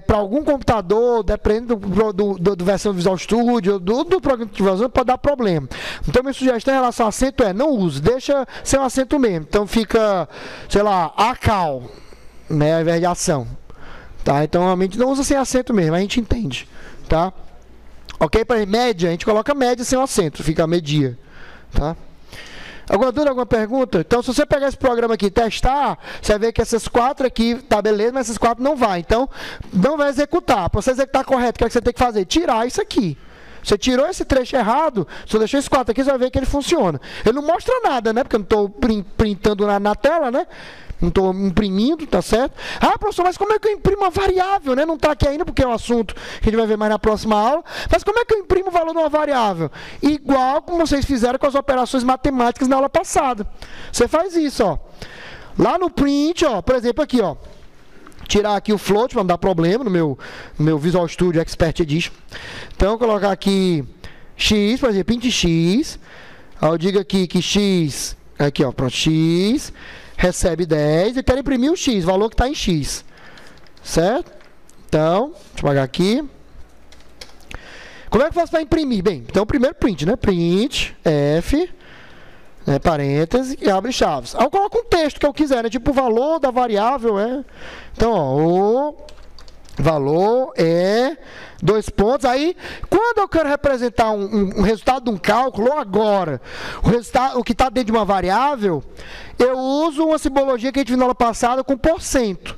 para algum computador, dependendo do versão do Visual Studio, do programa de visualização, pode dar problema. Então, minha sugestão em relação ao acento é, não use, deixa ser um acento mesmo. Então, fica, sei lá, acal, né, ao invés de ação. Tá? Então, realmente, não usa sem acento mesmo, a gente entende. Tá? Ok? Para média, a gente coloca média sem o acento, fica media. Tá? Alguma dúvida, alguma pergunta? Então, se você pegar esse programa aqui e testar, você vai ver que essas 4 aqui, tá beleza, mas essas 4 não vai. Então, não vai executar. Para você executar correto, o que é que você tem que fazer? Tirar isso aqui. Você tirou esse trecho errado, você deixou esses 4 aqui, você vai ver que ele funciona. Ele não mostra nada, né? Porque eu não estou printando na tela, né? Não estou imprimindo, tá certo? Ah, professor, mas como é que eu imprimo uma variável, né? Não está aqui ainda, porque é um assunto que a gente vai ver mais na próxima aula. Mas como é que eu imprimo o valor de uma variável? Igual como vocês fizeram com as operações matemáticas na aula passada. Você faz isso, ó. Lá no print, ó, por exemplo, aqui, ó. Tirar aqui o float, para não dar problema no meu Visual Studio Expert Edition. Então, eu vou colocar aqui x, por exemplo, int x. Aí eu digo aqui que x, aqui, ó, pronto, x recebe 10 e quero imprimir o x, o valor que está em x. Certo? Então, deixa eu apagar aqui. Como é que eu faço para imprimir? Bem, então primeiro print, né? Print, f, né, parênteses, e abre chaves. Aí eu coloco um texto que eu quiser, né? Tipo o valor da variável é... Então, ó, o valor é... 2 pontos. Aí, quando eu quero representar um resultado de um cálculo, ou agora, o que está dentro de uma variável, eu uso uma simbologia que a gente viu na aula passada com porcento.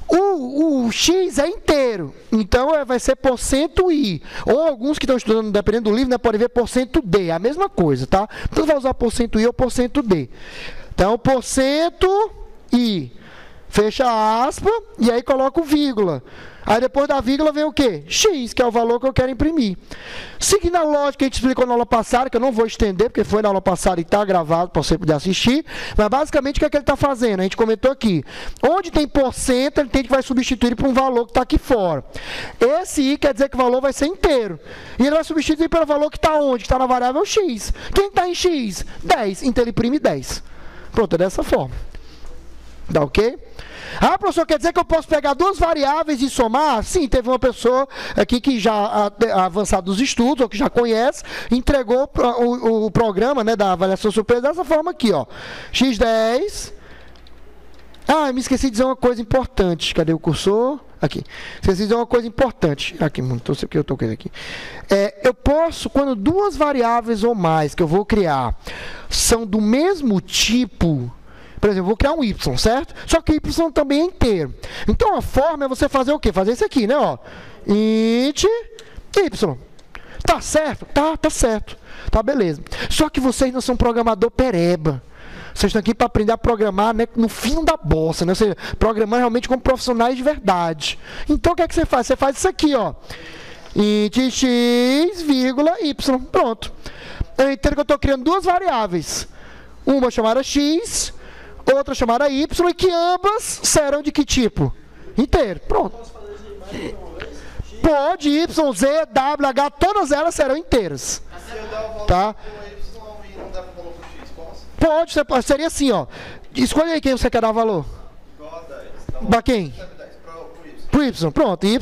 O x é inteiro, então vai ser %i. Ou alguns que estão estudando, dependendo do livro, né, podem ver %d, a mesma coisa, tá? Então, vai usar %i ou %d. Então, %i, fecha aspa, e aí coloco vírgula. Aí depois da vírgula vem o quê? X, que é o valor que eu quero imprimir. Seguindo a lógica que a gente explicou na aula passada, que eu não vou estender, porque foi na aula passada e está gravado para você poder assistir, mas basicamente o que é que ele está fazendo? A gente comentou aqui. Onde tem porcento, ele tem que vai substituir por um valor que está aqui fora. Esse i quer dizer que o valor vai ser inteiro. E ele vai substituir pelo valor que está onde? Que está na variável x. Quem está em x? 10. Então ele imprime 10. Pronto, é dessa forma. Tá ok? Ah, professor, quer dizer que eu posso pegar 2 variáveis e somar? Sim, teve uma pessoa aqui que já avançado dos estudos, ou que já conhece, entregou o programa, né, da avaliação surpresa dessa forma aqui, ó. x10. Ah, me esqueci de dizer uma coisa importante. Cadê o cursor? Aqui. Esqueci de dizer uma coisa importante. Aqui, não sei o que eu estou querendo aqui. Eu posso, quando 2 variáveis ou mais que eu vou criar são do mesmo tipo... Por exemplo, eu vou criar um y, certo? Só que o y também é inteiro. Então, a forma é você fazer o quê? Fazer isso aqui, né? Ó. Int y. Tá certo? Tá certo. Tá, beleza. Só que vocês não são programador pereba. Vocês estão aqui para aprender a programar, né, no fim da bossa, né? Ou seja, programar realmente como profissionais de verdade. Então, o que é que você faz? Você faz isso aqui, ó. Int x, vírgula, y. Pronto. Eu entendo que eu estou criando 2 variáveis. Uma chamada x... outra chamada y, e que ambas serão de que tipo? Inteiro. Pronto. Pode, y, z, w, h, todas elas serão inteiras. Se eu der o valor tá? para y e não der o valor para x, posso? Pode, seria assim, ó. Escolha aí quem você quer dar valor. Igual a 10. Para quem? Para o y. Pro y. Pronto, y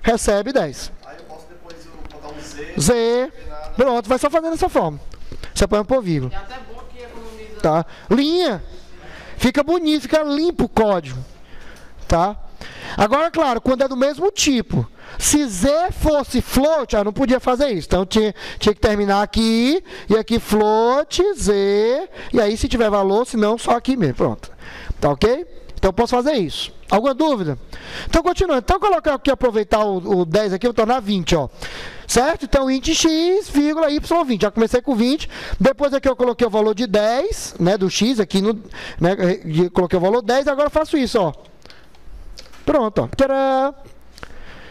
recebe 10. Aí eu posso depois botar um Z. Z. Pronto, vai só fazendo dessa forma. Você põe um por vírgula. É até bom que economiza. Tá? Linha. Fica bonito, fica limpo o código. Tá? Agora, claro, quando é do mesmo tipo. Se Z fosse float, não podia fazer isso. Então tinha que terminar aqui, e aqui float, Z, e aí se tiver valor, se não, só aqui mesmo. Pronto. Tá ok? Então eu posso fazer isso. Alguma dúvida? Então continuando. Então colocar aqui, aproveitar o 10 aqui, vou tornar 20, ó. Certo? Então int x, vírgula, y20. Já comecei com 20. Depois aqui eu coloquei o valor de 10, né, do x aqui, né, coloquei o valor 10, agora eu faço isso, ó. Pronto, ó. Tcharam!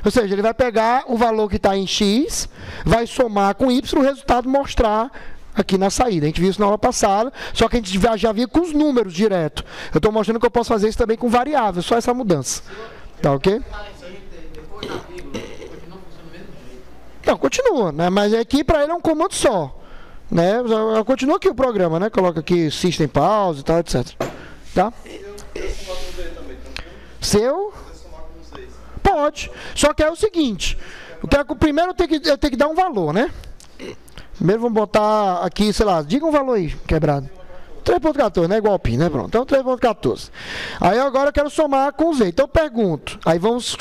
Ou seja, ele vai pegar o valor que está em x, vai somar com y, o resultado mostrar aqui na saída. A gente viu isso na aula passada, só que a gente já viu com os números direto. Eu estou mostrando que eu posso fazer isso também com variáveis, só essa mudança. Tá ok? Depois da vírgula, continua funcionando do mesmo jeito. Não, continua, né? Mas aqui para ele é um comando só. Né? Continua aqui o programa, né? Coloca aqui system pause e tal, etc. Tá? Seu? Pode. Só que é o seguinte. Primeiro eu tenho que dar um valor, né? Primeiro vamos botar aqui, sei lá, diga um valor aí, quebrado. 3.14, né? Igual pi, né? Pronto. Então 3.14. Aí agora eu quero somar com Z. Então eu pergunto. Aí vamos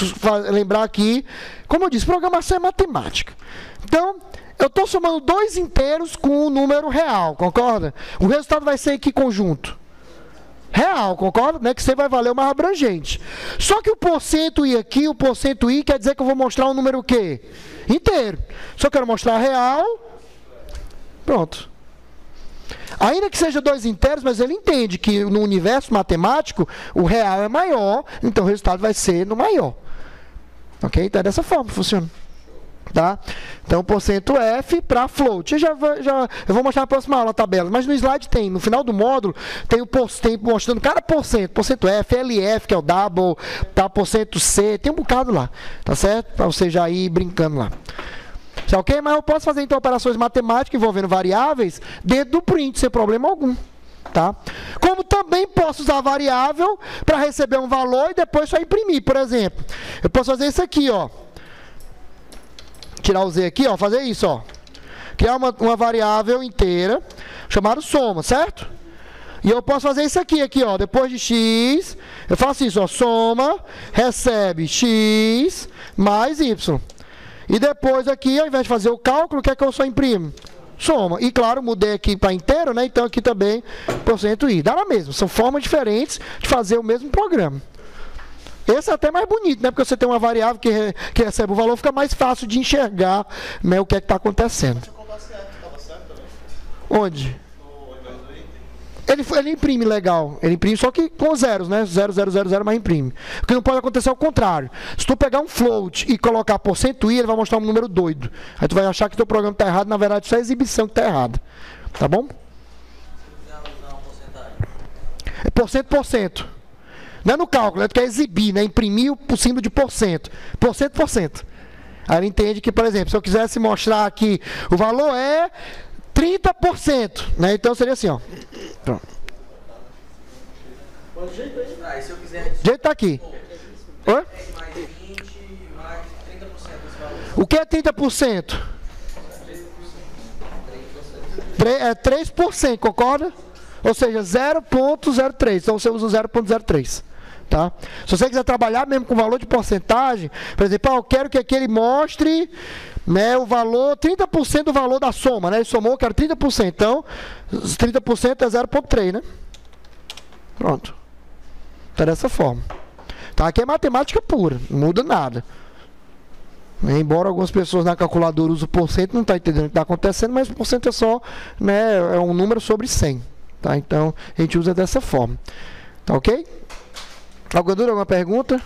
lembrar aqui, como eu disse, programação é matemática. Então, eu estou somando dois inteiros com um número real, concorda? O resultado vai ser que conjunto? Real, concorda? Né? Que você vai valer o mais abrangente. Só que o porcento i aqui, o porcento i quer dizer que eu vou mostrar um número o quê? Inteiro. Só quero mostrar real. Pronto. Ainda que seja dois inteiros, mas ele entende que no universo matemático o real é maior, então o resultado vai ser no maior. Ok? Então é dessa forma que funciona. Tá? Então, porcento F para float. Eu vou mostrar na próxima aula a tabela, mas no slide tem, no final do módulo, tem mostrando cada porcento. Porcento F, LF, que é o double, tá? Porcento C, tem um bocado lá. Tá certo? Para você já ir brincando lá. Tá ok? Mas eu posso fazer então operações matemáticas envolvendo variáveis dentro do print, sem problema algum. Tá? Como também posso usar a variável para receber um valor e depois só imprimir. Por exemplo, eu posso fazer isso aqui, ó. Tirar o Z aqui, ó, fazer isso, ó. Criar uma variável inteira chamada soma, certo? E eu posso fazer isso aqui, ó, depois de x, eu faço isso, ó, soma, recebe x mais y. E depois aqui, ao invés de fazer o cálculo, o que é que eu só imprimo? Soma. E claro, mudei aqui para inteiro, né? Então aqui também porcento i. Dá na mesma, são formas diferentes de fazer o mesmo programa. Esse é até mais bonito, né? Porque você tem uma variável que recebe o valor, fica mais fácil de enxergar, né, o que é que está acontecendo. Onde? Ele imprime legal. Ele imprime só que com zeros, né? 0, 0, 0, 0, mas imprime. O que não pode acontecer é o contrário. Se tu pegar um float e colocar porcento i, ele vai mostrar um número doido. Aí tu vai achar que teu programa está errado, na verdade só é a exibição que está errada. Tá bom? É porcento. Não é no cálculo, é tu quer exibir, né? Imprimir o símbolo de porcento. Porcento. Aí ele entende que, por exemplo, se eu quisesse mostrar aqui, o valor é 30%, né? Então seria assim, ó. Pronto. Ah, se eu quiser... O jeito tá aqui. Oi? Mais 20, mais 30% desse valor. O que é 30%? 3%, concorda? Ou seja, 0,03. Então você usa 0,03. Tá? Se você quiser trabalhar mesmo com valor de porcentagem, por exemplo, eu quero que aqui ele mostre, né, o valor, 30% do valor da soma, né? Ele somou, eu quero 30%. Então, 30% é 0,3, né? Pronto. Então, dessa forma. Tá? Aqui é matemática pura, não muda nada. Embora algumas pessoas na calculadora usem o porcento, não está entendendo o que está acontecendo, mas o porcento é só, né, é um número sobre 100. Tá? Então, a gente usa dessa forma. Tá ok? Alguma dúvida, alguma pergunta?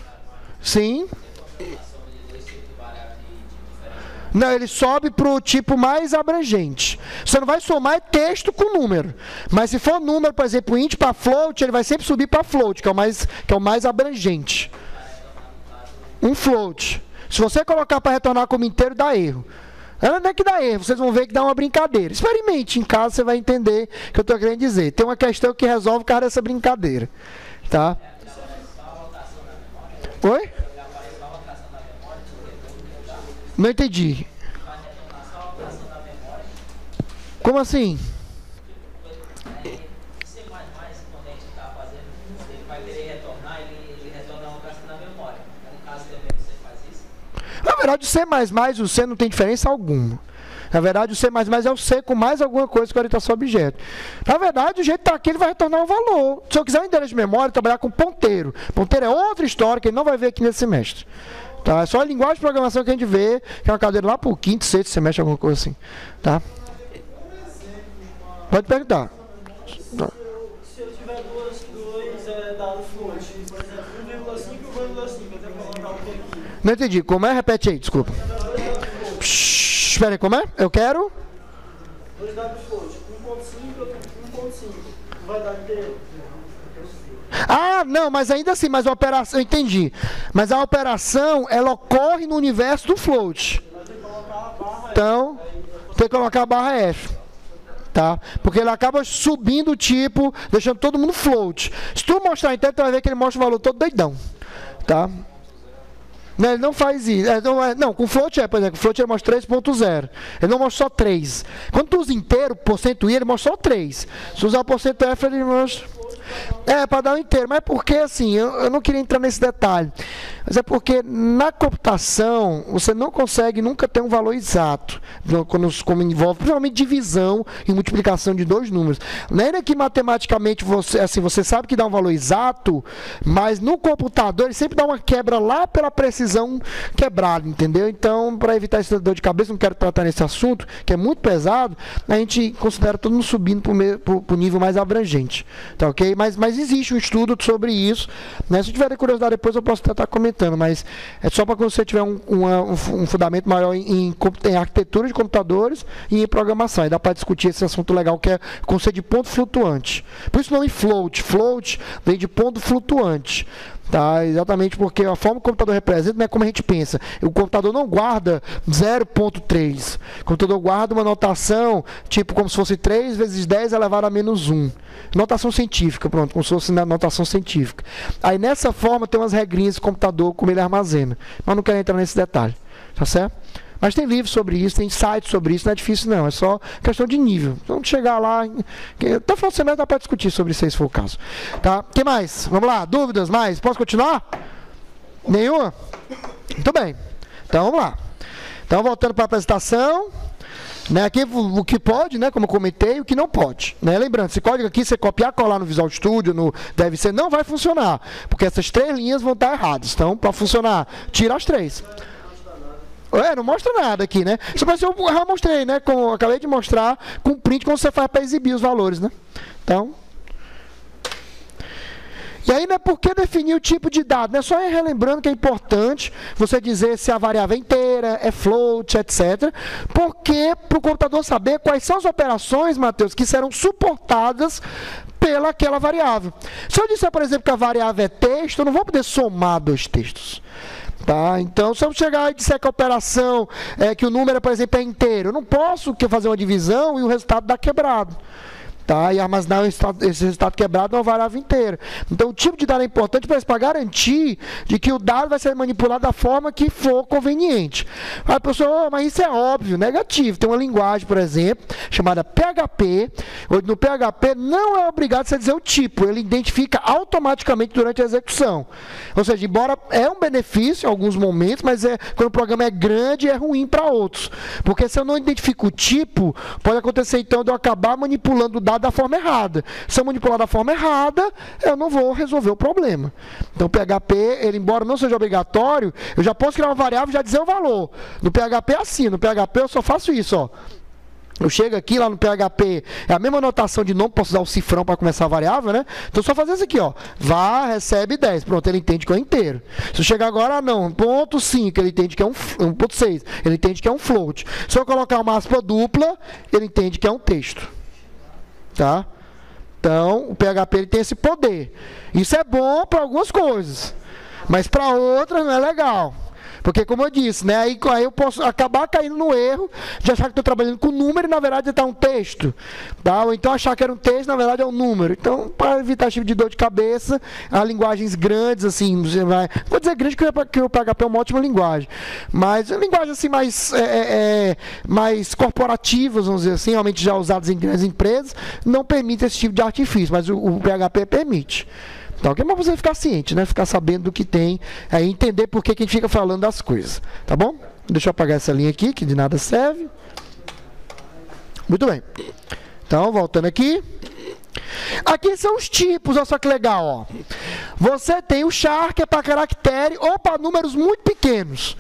Sim. Não, ele sobe para o tipo mais abrangente. Você não vai somar texto com número. Mas se for número, por exemplo, int para float, ele vai sempre subir para float, que é o mais abrangente. Um float. Se você colocar para retornar como inteiro, dá erro. Não é que dá erro, vocês vão ver que dá uma brincadeira. Experimente em casa, você vai entender o que eu estou querendo dizer. Tem uma questão que resolve o cara dessa brincadeira. Tá? Oi? Não entendi. Como assim? Na verdade, o C++, o C não tem diferença alguma. Na verdade, o C++ é o C com mais alguma coisa com orientação a objeto. Na verdade, o jeito está aqui, ele vai retornar um valor. Se eu quiser um endereço de memória, trabalhar com ponteiro. Ponteiro é outra história que ele não vai ver aqui nesse semestre. Tá? É só a linguagem de programação que a gente vê, que é uma cadeira lá para o quinto, sexto semestre, alguma coisa assim. Tá? Pode perguntar. Se eu tiver dois dados float, por exemplo, 1,5 e 1,5, eu tenho que colocar o que aqui? Não entendi. Como é? Repete aí, desculpa. Espera aí, como é? Eu quero? Dois dados float, 1,5 e 1,5. Vai dar inteiro? Ah, não, mas ainda assim, mas a operação, eu entendi. Mas a operação, ela ocorre no universo do float. Então, tem que colocar a barra F. Tá? Porque ele acaba subindo o tipo, deixando todo mundo float. Se tu mostrar inteiro, tu vai ver que ele mostra o valor todo doidão. Tá? Não, ele não faz isso. Não, com float por exemplo, o float ele mostra 3.0. Ele não mostra só 3. Quando tu usa inteiro, porcento i, ele mostra só 3. Se usar o porcento f, ele mostra... para dar um inteiro. Mas é porque, assim, eu não queria entrar nesse detalhe. Mas é porque na computação, você não consegue nunca ter um valor exato. Como envolve, principalmente divisão e multiplicação de dois números. Ainda que matematicamente você sabe que dá um valor exato, mas no computador ele sempre dá uma quebra lá pela precisão quebrada, entendeu? Então, para evitar essa dor de cabeça, não quero tratar nesse assunto, que é muito pesado, a gente considera todo mundo subindo para o nível mais abrangente. Tá ok? Mas existe um estudo sobre isso. Né? Se tiver curiosidade depois eu posso estar comentando, mas é só para quando você tiver um fundamento maior em arquitetura de computadores e em programação. Aí dá para discutir esse assunto legal que é o conceito de ponto flutuante. Por isso não em float. Float vem de ponto flutuante. Tá? Exatamente porque a forma que o computador representa não é como a gente pensa. O computador não guarda 0.3. O computador guarda uma notação, tipo como se fosse 3 vezes 10 elevado a menos 1. Notação científica, pronto, como se fosse na notação científica. Aí nessa forma tem umas regrinhas do computador, como ele armazena. Mas não quero entrar nesse detalhe. Tá certo? Mas tem livros sobre isso, tem sites sobre isso, não é difícil não, é só questão de nível. Então chegar lá, até o final do semestre dá para discutir sobre isso, se for o caso. Tá? O que mais? Vamos lá, dúvidas mais? Posso continuar? Nenhuma? Muito bem. Então vamos lá. Então voltando para a apresentação, né, aqui o que pode, né, como eu comentei, o que não pode. Né? Lembrando, esse código aqui, você copiar, colar no Visual Studio, no DevC, não vai funcionar, porque essas 3 linhas vão estar erradas. Então, para funcionar, tira as 3. Não mostra nada aqui, né? Isso parece eu já mostrei, né? Como eu acabei de mostrar com print como você faz para exibir os valores, né? Então. E aí, né, por que definir o tipo de dado? Né? Só relembrando que é importante você dizer se a variável é inteira, é float, etc. Porque para o computador saber quais são as operações, Matheus, que serão suportadas pelaquela variável. Se eu disser, por exemplo, que a variável é texto, eu não vou poder somar 2 textos. Tá? Então, se eu chegar e disser que a operação, que o número, por exemplo, é inteiro, eu não posso fazer uma divisão e o resultado dá quebrado. Tá? E armazenar esse resultado quebrado numa variável inteira. Então, o tipo de dado é importante para garantir de que o dado vai ser manipulado da forma que for conveniente. Aí, professor, mas isso é óbvio, negativo. Tem uma linguagem, por exemplo, chamada PHP, onde no PHP não é obrigado a dizer o tipo, ele identifica automaticamente durante a execução. Ou seja, embora é um benefício em alguns momentos, mas quando o programa é grande, é ruim para outros. Porque se eu não identifico o tipo, pode acontecer então de eu acabar manipulando o dado da forma errada. Se eu manipular da forma errada, eu não vou resolver o problema. Então, o PHP, ele, embora não seja obrigatório, eu já posso criar uma variável e já dizer o valor. No PHP é assim, no PHP eu só faço isso, ó. Eu chego aqui, lá no PHP, é a mesma notação de nome, posso usar o cifrão para começar a variável, né? Então, só fazer isso aqui, ó. Var, recebe 10. Pronto, ele entende que é inteiro. Se eu chegar agora, não, 1.5, ele entende que é 1.6. Ele entende que é um float. Se eu colocar uma aspa dupla, ele entende que é um texto. Tá? Então, o PHP ele tem esse poder. Isso é bom para algumas coisas, mas para outras não é legal. Porque, como eu disse, né, aí eu posso acabar caindo no erro de achar que estou trabalhando com número e, na verdade, está um texto. Tá? Ou então achar que era um texto, na verdade, é um número. Então, para evitar esse tipo de dor de cabeça, há linguagens grandes, assim, você vai... Vou dizer grande que o PHP é uma ótima linguagem. Mas linguagens, assim, mais corporativas, vamos dizer assim, realmente já usadas em grandes empresas, não permite esse tipo de artifício, mas o PHP permite. Então, é para você ficar ciente, né? Ficar sabendo do que tem, entender por que a gente fica falando das coisas. Tá bom? Deixa eu apagar essa linha aqui, que de nada serve. Muito bem. Então, voltando aqui. Aqui são os tipos, olha só que legal, ó. Você tem o char, que é para caractere ou para números muito pequenos,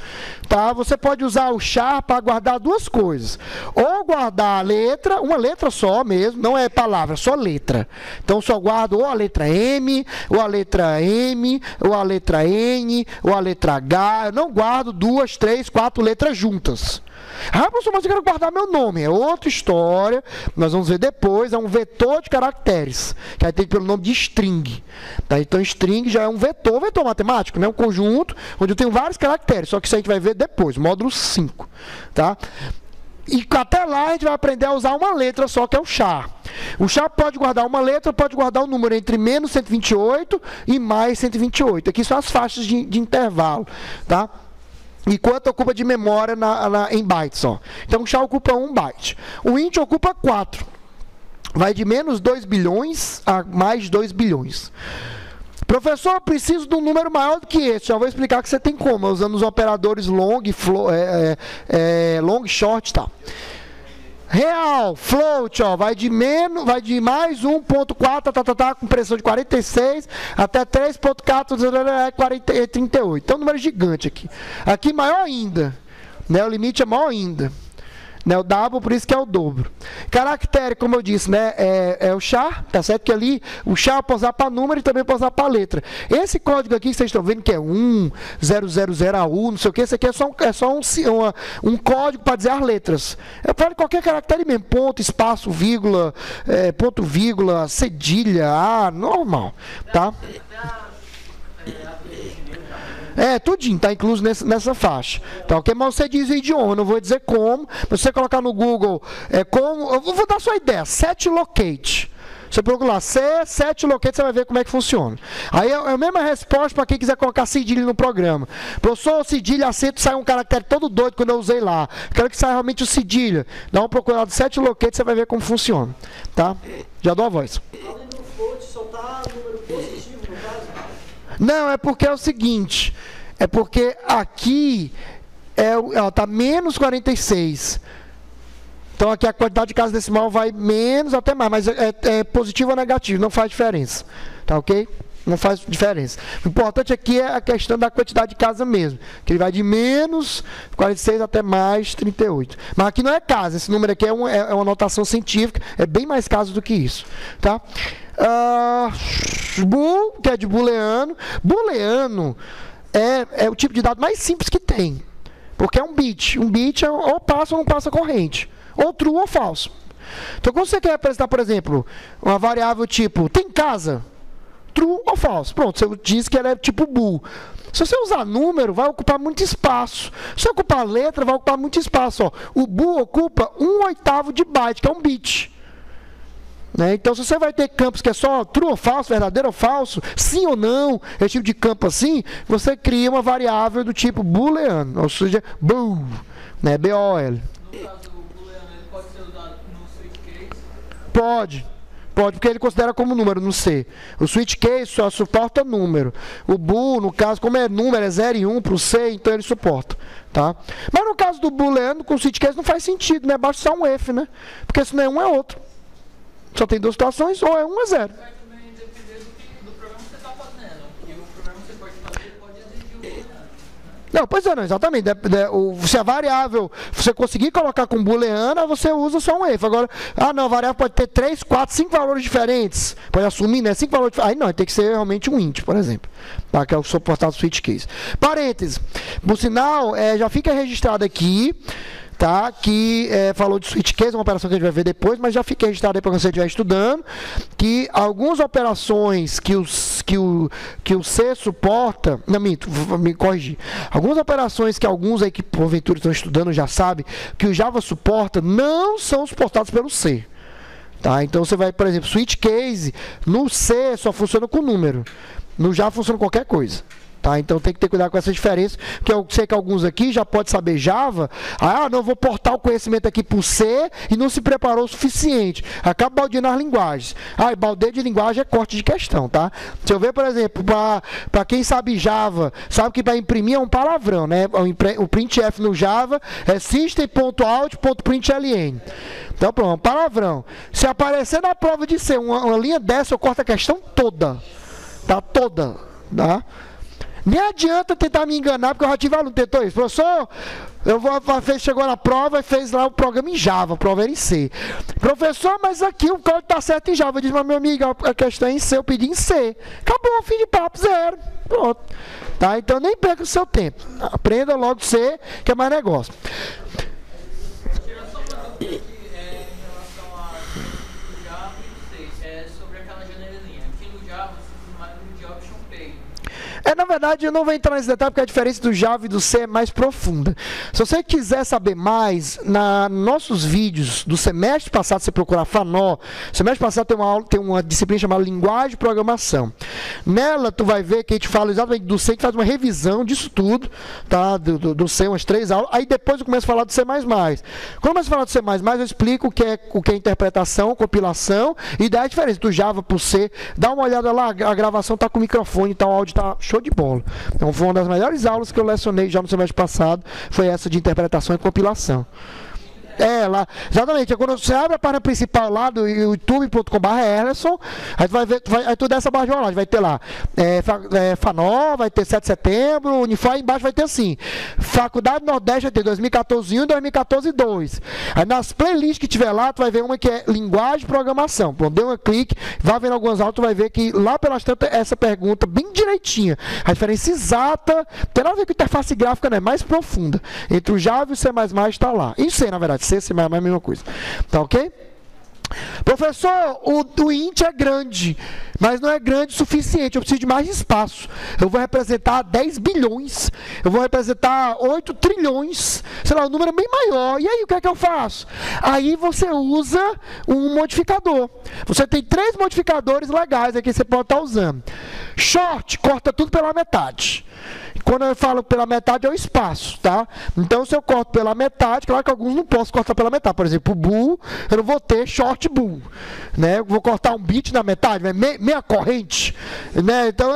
tá? Você pode usar o char para guardar duas coisas. Ou guardar a letra, uma letra só mesmo, não é palavra, só letra. Então só guardo ou a letra M, ou a letra M, ou a letra N, ou a letra H. Eu não guardo 2, 3, 4 letras juntas. Ah, professor, mas eu quero guardar meu nome. É outra história, nós vamos ver depois. É um vetor de caracteres, que aí tem pelo nome de string. Tá? Então, string já é um vetor matemático, né? Um conjunto onde eu tenho vários caracteres, só que isso a gente vai ver depois, módulo 5. Tá? E até lá a gente vai aprender a usar uma letra só, que é o char. O char pode guardar uma letra, pode guardar um número entre menos 128 e mais 128. Aqui são as faixas de intervalo. Tá? E quanto ocupa de memória em bytes, ó. Então o char ocupa 1 byte. O int ocupa 4. Vai de menos 2 bilhões a mais 2 bilhões. Professor, eu preciso de um número maior do que esse. Já vou explicar que você tem como, usando os operadores long, long, short e tal. Real, float, ó, vai de mais 1.4, com pressão de 46, até 3.4, 38. Então, um número gigante aqui. Aqui, maior ainda. Né? O limite é maior ainda. Né? O double, por isso que é o dobro. Caractere, como eu disse, né? é o char, tá certo? Que ali, o char eu posso usar para número e também posso usar para letra. Esse código aqui que vocês estão vendo, que é 1000AU, não sei o que, esse aqui é só um código para dizer as letras. Eu falo qualquer caractere mesmo, ponto, espaço, vírgula, ponto, vírgula, cedilha, normal, tá? Tudinho, tá incluso nessa faixa. Tá, ok? Mas você diz o idioma, eu não vou dizer como. Mas você colocar no Google, eu vou dar sua ideia, set locate. Você procura lá, set locate, você vai ver como é que funciona. Aí é a mesma resposta para quem quiser colocar cedilha no programa. Professor, cedilha, acento, sai um caractere todo doido quando eu usei lá. Quero que saia realmente o cedilha. Dá uma procurada do set locate, você vai ver como funciona. Tá? Já dou a voz. Além do float, só tá número positivo, no caso? Não, é porque é o seguinte, é porque aqui tá menos 46. Então aqui a quantidade de casa decimal vai menos até mais, mas é positivo ou negativo, não faz diferença. Tá ok? Não faz diferença. O importante aqui é a questão da quantidade de casa mesmo, que ele vai de menos 46 até mais 38. Mas aqui não é casa, esse número aqui é uma notação científica, é bem mais caso do que isso. Tá? Bool, que é de booleano. Booleano é o tipo de dado mais simples que tem, porque é um bit. Um bit é ou passa ou não passa corrente, ou true ou falso. Então, quando você quer representar, por exemplo, uma variável tipo, tem casa? True ou falso? Pronto, você diz que ela é tipo bool. Se você usar número, vai ocupar muito espaço. Se você ocupar letra, vai ocupar muito espaço. Ó. O bool ocupa 1/8 de byte, que é um bit. Né? Então, se você vai ter campos que é só true ou falso, verdadeiro ou falso, sim ou não, esse tipo de campo assim, você cria uma variável do tipo booleano, ou seja, bool, né? B-O-L. No caso, o booleano, ele pode ser usado no switch case? Pode, porque ele considera como número no C. O switch case só suporta número. O bool, no caso, como é número, é 0 e 1 para o C, então ele suporta. Tá? Mas no caso do booleano, com o switch case não faz sentido, né? Basta só um F, né? Porque se não é um, é outro. Só tem duas situações, ou é 1 ou 0. Vai também depender do programa que você está fazendo. E o programa que você pode fazer pode exigir o booleano. Não, pois é, não, exatamente. Se a variável você conseguir colocar com booleana, você usa só um F. Agora, não, a variável pode ter 3, 4, 5 valores diferentes. Pode assumir, né? 5 valores diferentes. Aí não, tem que ser realmente um int, por exemplo. Tá? Que é o suportado switch case. Parênteses. Por sinal, já fica registrado aqui. Tá? Que falou de switch case, uma operação que a gente vai ver depois, mas já fica registrado aí para você estiver estudando, que algumas operações que que o C suporta, não, me corrigir, algumas operações que alguns aí que porventura estão estudando já sabem que o Java suporta, não são suportados pelo C. Tá? Então você vai, por exemplo, switch case, no C só funciona com número, no Java funciona com qualquer coisa. Tá? Então tem que ter cuidado com essa diferença, porque eu sei que alguns aqui já podem saber Java, não, vou portar o conhecimento aqui para o C e não se preparou o suficiente, acaba baldeando as linguagens. E baldeio de linguagem é corte de questão, tá? Se eu ver, por exemplo, para quem sabe Java, sabe que para imprimir é um palavrão, né? O printf no Java é system.out.println. Então pronto, palavrão. Se aparecer na prova de C uma linha dessa, eu corto a questão toda, tá? Toda, tá? Nem adianta tentar me enganar, porque eu já tive aluno que tentou isso. Professor, chegou na prova e fez lá o programa em Java, a prova era em C. Professor, mas aqui o código está certo em Java. Eu disse, mas meu amigo, a questão é em C, eu pedi em C. Acabou, fim de papo, zero. Pronto. Tá? Então nem perca o seu tempo. Aprenda logo C, que é mais negócio. Na verdade, eu não vou entrar nesse detalhe, porque a diferença do Java e do C é mais profunda. Se você quiser saber mais, nos nossos vídeos do semestre passado, você procurar FANO, semestre passado tem uma disciplina chamada Linguagem de Programação. Nela, tu vai ver que a gente fala exatamente do C, que faz uma revisão disso tudo, tá? Do C, umas 3 aulas. Aí depois eu começo a falar do C++. Quando eu começo a falar do C++, eu explico o que é interpretação, compilação, e daí a diferença do Java para o C. Dá uma olhada lá, a gravação está com o microfone, tá, o áudio está show de bola. Então foi uma das melhores aulas que eu lecionei já no semestre passado, foi essa de interpretação e compilação. Lá, exatamente, quando você abre a página principal lá do youtube.com/Erlerson, aí tu vai ver, aí tu desce a barra de rolagem, vai ter lá FANO, vai ter 7 de setembro, Unify, embaixo vai ter assim, Faculdade Nordeste vai ter 2014 1 e 2014 2. Aí nas playlists que tiver lá, tu vai ver uma que é linguagem de programação. Pô, dê um clique, vai vendo algumas aulas, tu vai ver que lá pelas tantas essa pergunta bem direitinha, a diferença exata, tem nada a ver com interface gráfica, né, mais profunda, entre o Java e o C++ está lá. E C, na verdade, C é a mesma coisa. Tá ok? Professor, o int é grande, mas não é grande o suficiente, eu preciso de mais espaço. Eu vou representar 10 bilhões, eu vou representar 8 trilhões, sei lá, um número bem maior. E aí, o que é que eu faço? Aí você usa um modificador. Você tem 3 modificadores legais aqui que você pode estar usando. Short, corta tudo pela metade. Quando eu falo pela metade é o espaço, tá? Então, se eu corto pela metade, claro que alguns não posso cortar pela metade. Por exemplo, o bool, eu não vou ter short bool, né? Eu vou cortar um bit na metade, meia corrente, né? Então,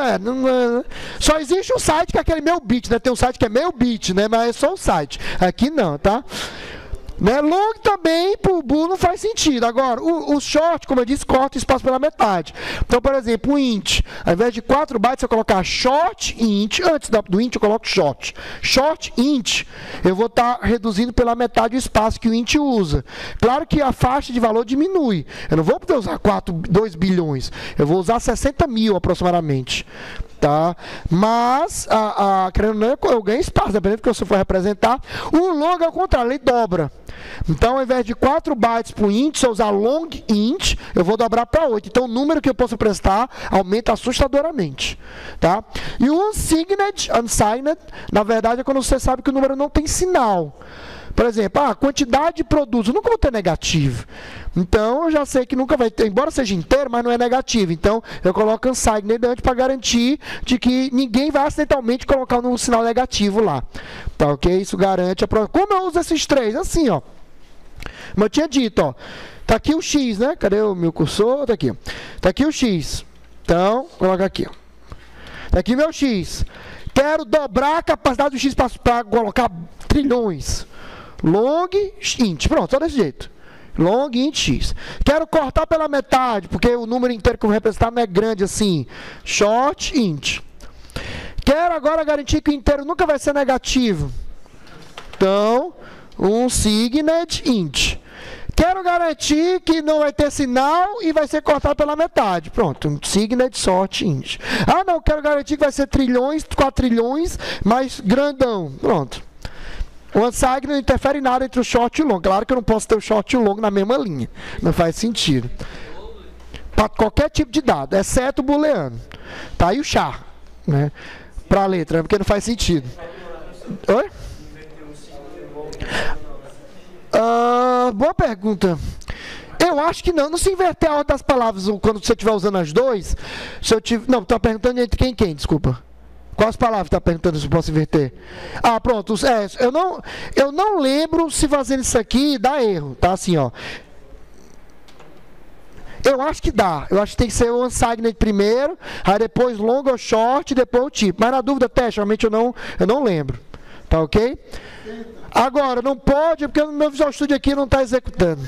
só existe um site que é aquele meio bit, né? Tem um site que é meio bit, né? Mas é só um site. Aqui não, tá? Né? Long também, pro bool não faz sentido. Agora, o short, como eu disse, corta o espaço pela metade. Então, por exemplo, o int, ao invés de 4 bytes, eu colocar short int, antes do int eu coloco short. Short int, eu vou estar reduzindo pela metade o espaço que o int usa. Claro que a faixa de valor diminui. Eu não vou poder usar 2 bilhões, eu vou usar 60 mil aproximadamente. Tá? Mas, querendo ou não, eu ganho espaço, dependendo do que você for representar. O long é o contrário, ele dobra. Então, ao invés de 4 bytes para o int, se eu usar long int, eu vou dobrar para 8. Então, o número que eu posso prestar aumenta assustadoramente. Tá? E o unsigned, na verdade, é quando você sabe que o número não tem sinal. Por exemplo, a quantidade de produtos, eu nunca vou ter negativo. Então, eu já sei que nunca vai ter, embora seja inteiro, mas não é negativo. Então, eu coloco unsigned antes para garantir de que ninguém vai acidentalmente colocar um sinal negativo lá. Tá ok? Isso garante a prova. Como eu uso esses 3? Assim, ó. Como eu tinha dito, ó. Tá aqui o X, né? Cadê o meu cursor? Tá aqui. Tá aqui o X. Então, coloca aqui, ó. Tá aqui meu X. Quero dobrar a capacidade do X para colocar trilhões. Long int, pronto, só desse jeito. Long int x. Quero cortar pela metade, porque o número inteiro que eu vou representar não é grande assim. Short int. Quero agora garantir que o inteiro nunca vai ser negativo. Então, unsigned int. Quero garantir que não vai ter sinal e vai ser cortado pela metade. Pronto, unsigned sort int. Ah, não, quero garantir que vai ser trilhões, 4 trilhões, mais grandão. Pronto. O unsigned não interfere em nada entre o short e o long. Claro que eu não posso ter o short e o long na mesma linha. Não faz sentido. para qualquer tipo de dado, exceto o booleano. Tá? E o char, né? Para a letra, porque não faz sentido. Oi? Boa pergunta. Eu acho que não se inverter a ordem das palavras quando você estiver usando as duas. Não, está perguntando entre quem, desculpa. Quais palavras está perguntando se eu posso inverter? Ah, pronto. Eu não lembro se fazendo isso aqui dá erro. Tá assim, ó. Eu acho que dá. Eu acho que tem que ser o unsigned primeiro, aí depois long ou short, depois o tipo. Mas na dúvida, teste, realmente eu não lembro. Tá ok? Agora, não pode, porque o meu Visual Studio aqui não está executando.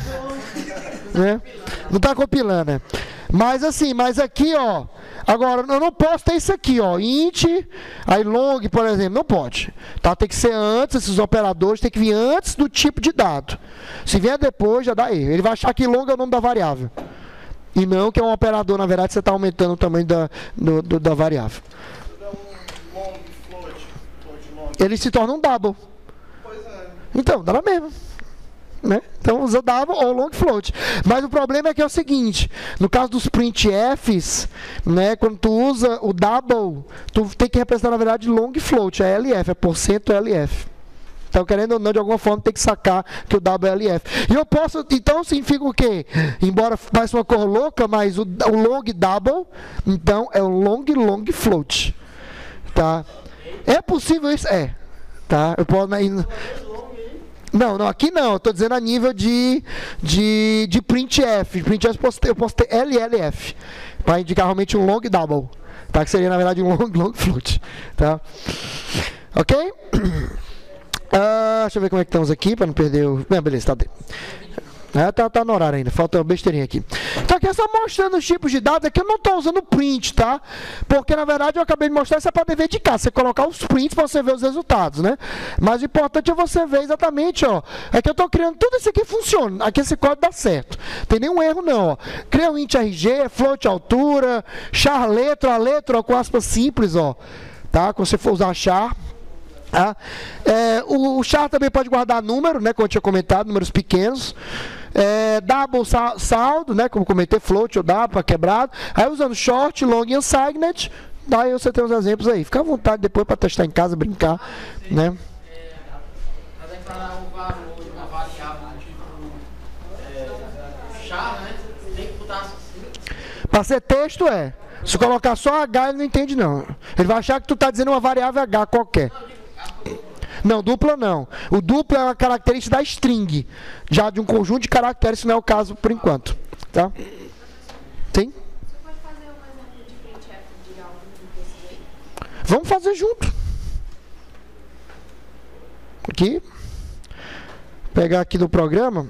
Né? Não está compilando, né? Mas assim, aqui, ó. Agora, eu não posso ter isso aqui, ó. Int, aí long, por exemplo, não pode. Tá? Tem que ser antes, esses operadores tem que vir antes do tipo de dado. Se vier depois, já dá erro. Ele vai achar que long é o nome da variável. E não que é um operador, na verdade, você está aumentando o tamanho da variável. Ele se torna um double. Então, dá na mesma. Né? Então usa double ou long float. Mas o problema é que é o seguinte, no caso dos printfs, né, quando tu usa o double, tu tem que representar na verdade long float, é LF, é %LF. Então, querendo ou não, de alguma forma tem que sacar que o double é LF. E eu posso, então significa o quê? Embora pareça uma cor louca, mas o long double, então é o long float. Tá? É possível isso? É. Tá? Eu posso... Não, aqui não, eu estou dizendo a nível de printf. Printf eu posso ter LLF, para indicar realmente um long double, tá? Que seria na verdade um long float. Tá? Ok? Deixa eu ver como é que estamos aqui, para não perder o... beleza, tá dentro. Tá no horário ainda, falta uma besteirinha aqui. Então aqui é só mostrando os tipos de dados, aqui eu não estou usando print, tá? Porque na verdade eu acabei de mostrar, você pode ver de cá, você colocar os prints para você ver os resultados, né? Mas o importante é você ver exatamente, ó. É que eu estou criando tudo isso aqui funciona, aqui esse código dá certo. Não tem nenhum erro não, ó. Cria um int RG, float altura, char letra, a letra, ó, com aspas simples, ó. Tá? Quando você for usar char. Tá? O char também pode guardar número, né? Como eu tinha comentado, números pequenos. Double saldo, né? Como comentei, float ou double para quebrado. Aí usando short, long e unsigned. Daí você tem uns exemplos aí. Fica à vontade depois para testar em casa, brincar, né? Para declarar o valor de uma variável tipo char, né? Tem que botar assim. Para ser texto se colocar só H, ele não entende não. Ele vai achar que tu está dizendo uma variável H qualquer. Não, dupla não. O duplo é uma característica da string, já de um conjunto de caracteres, isso não é o caso por enquanto. Tá? Sim? Você pode fazer um exemplo de printf de algo desses aí? Vamos fazer junto. Aqui. Pegar aqui no programa.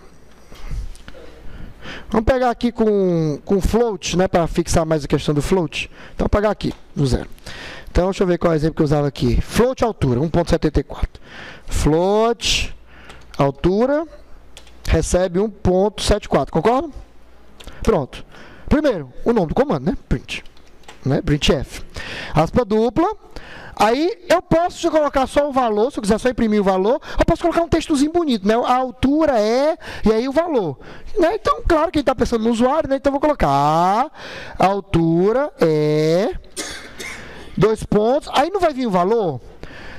Vamos pegar aqui com float, né, para fixar mais a questão do float. Então, vou pegar aqui, do zero. Então, deixa eu ver qual é o exemplo que eu usava aqui. Float altura, 1.74. Float altura recebe 1.74, concorda? Pronto. Primeiro, o nome do comando, né? Print. Né? Printf. Aspa dupla. Aí, eu posso colocar só o valor, se eu quiser só imprimir o valor, eu posso colocar um textozinho bonito, né? A altura e aí o valor. Né? Então, claro que ele está pensando no usuário, né? Então, eu vou colocar a altura é... 2 pontos, aí não vai vir o valor,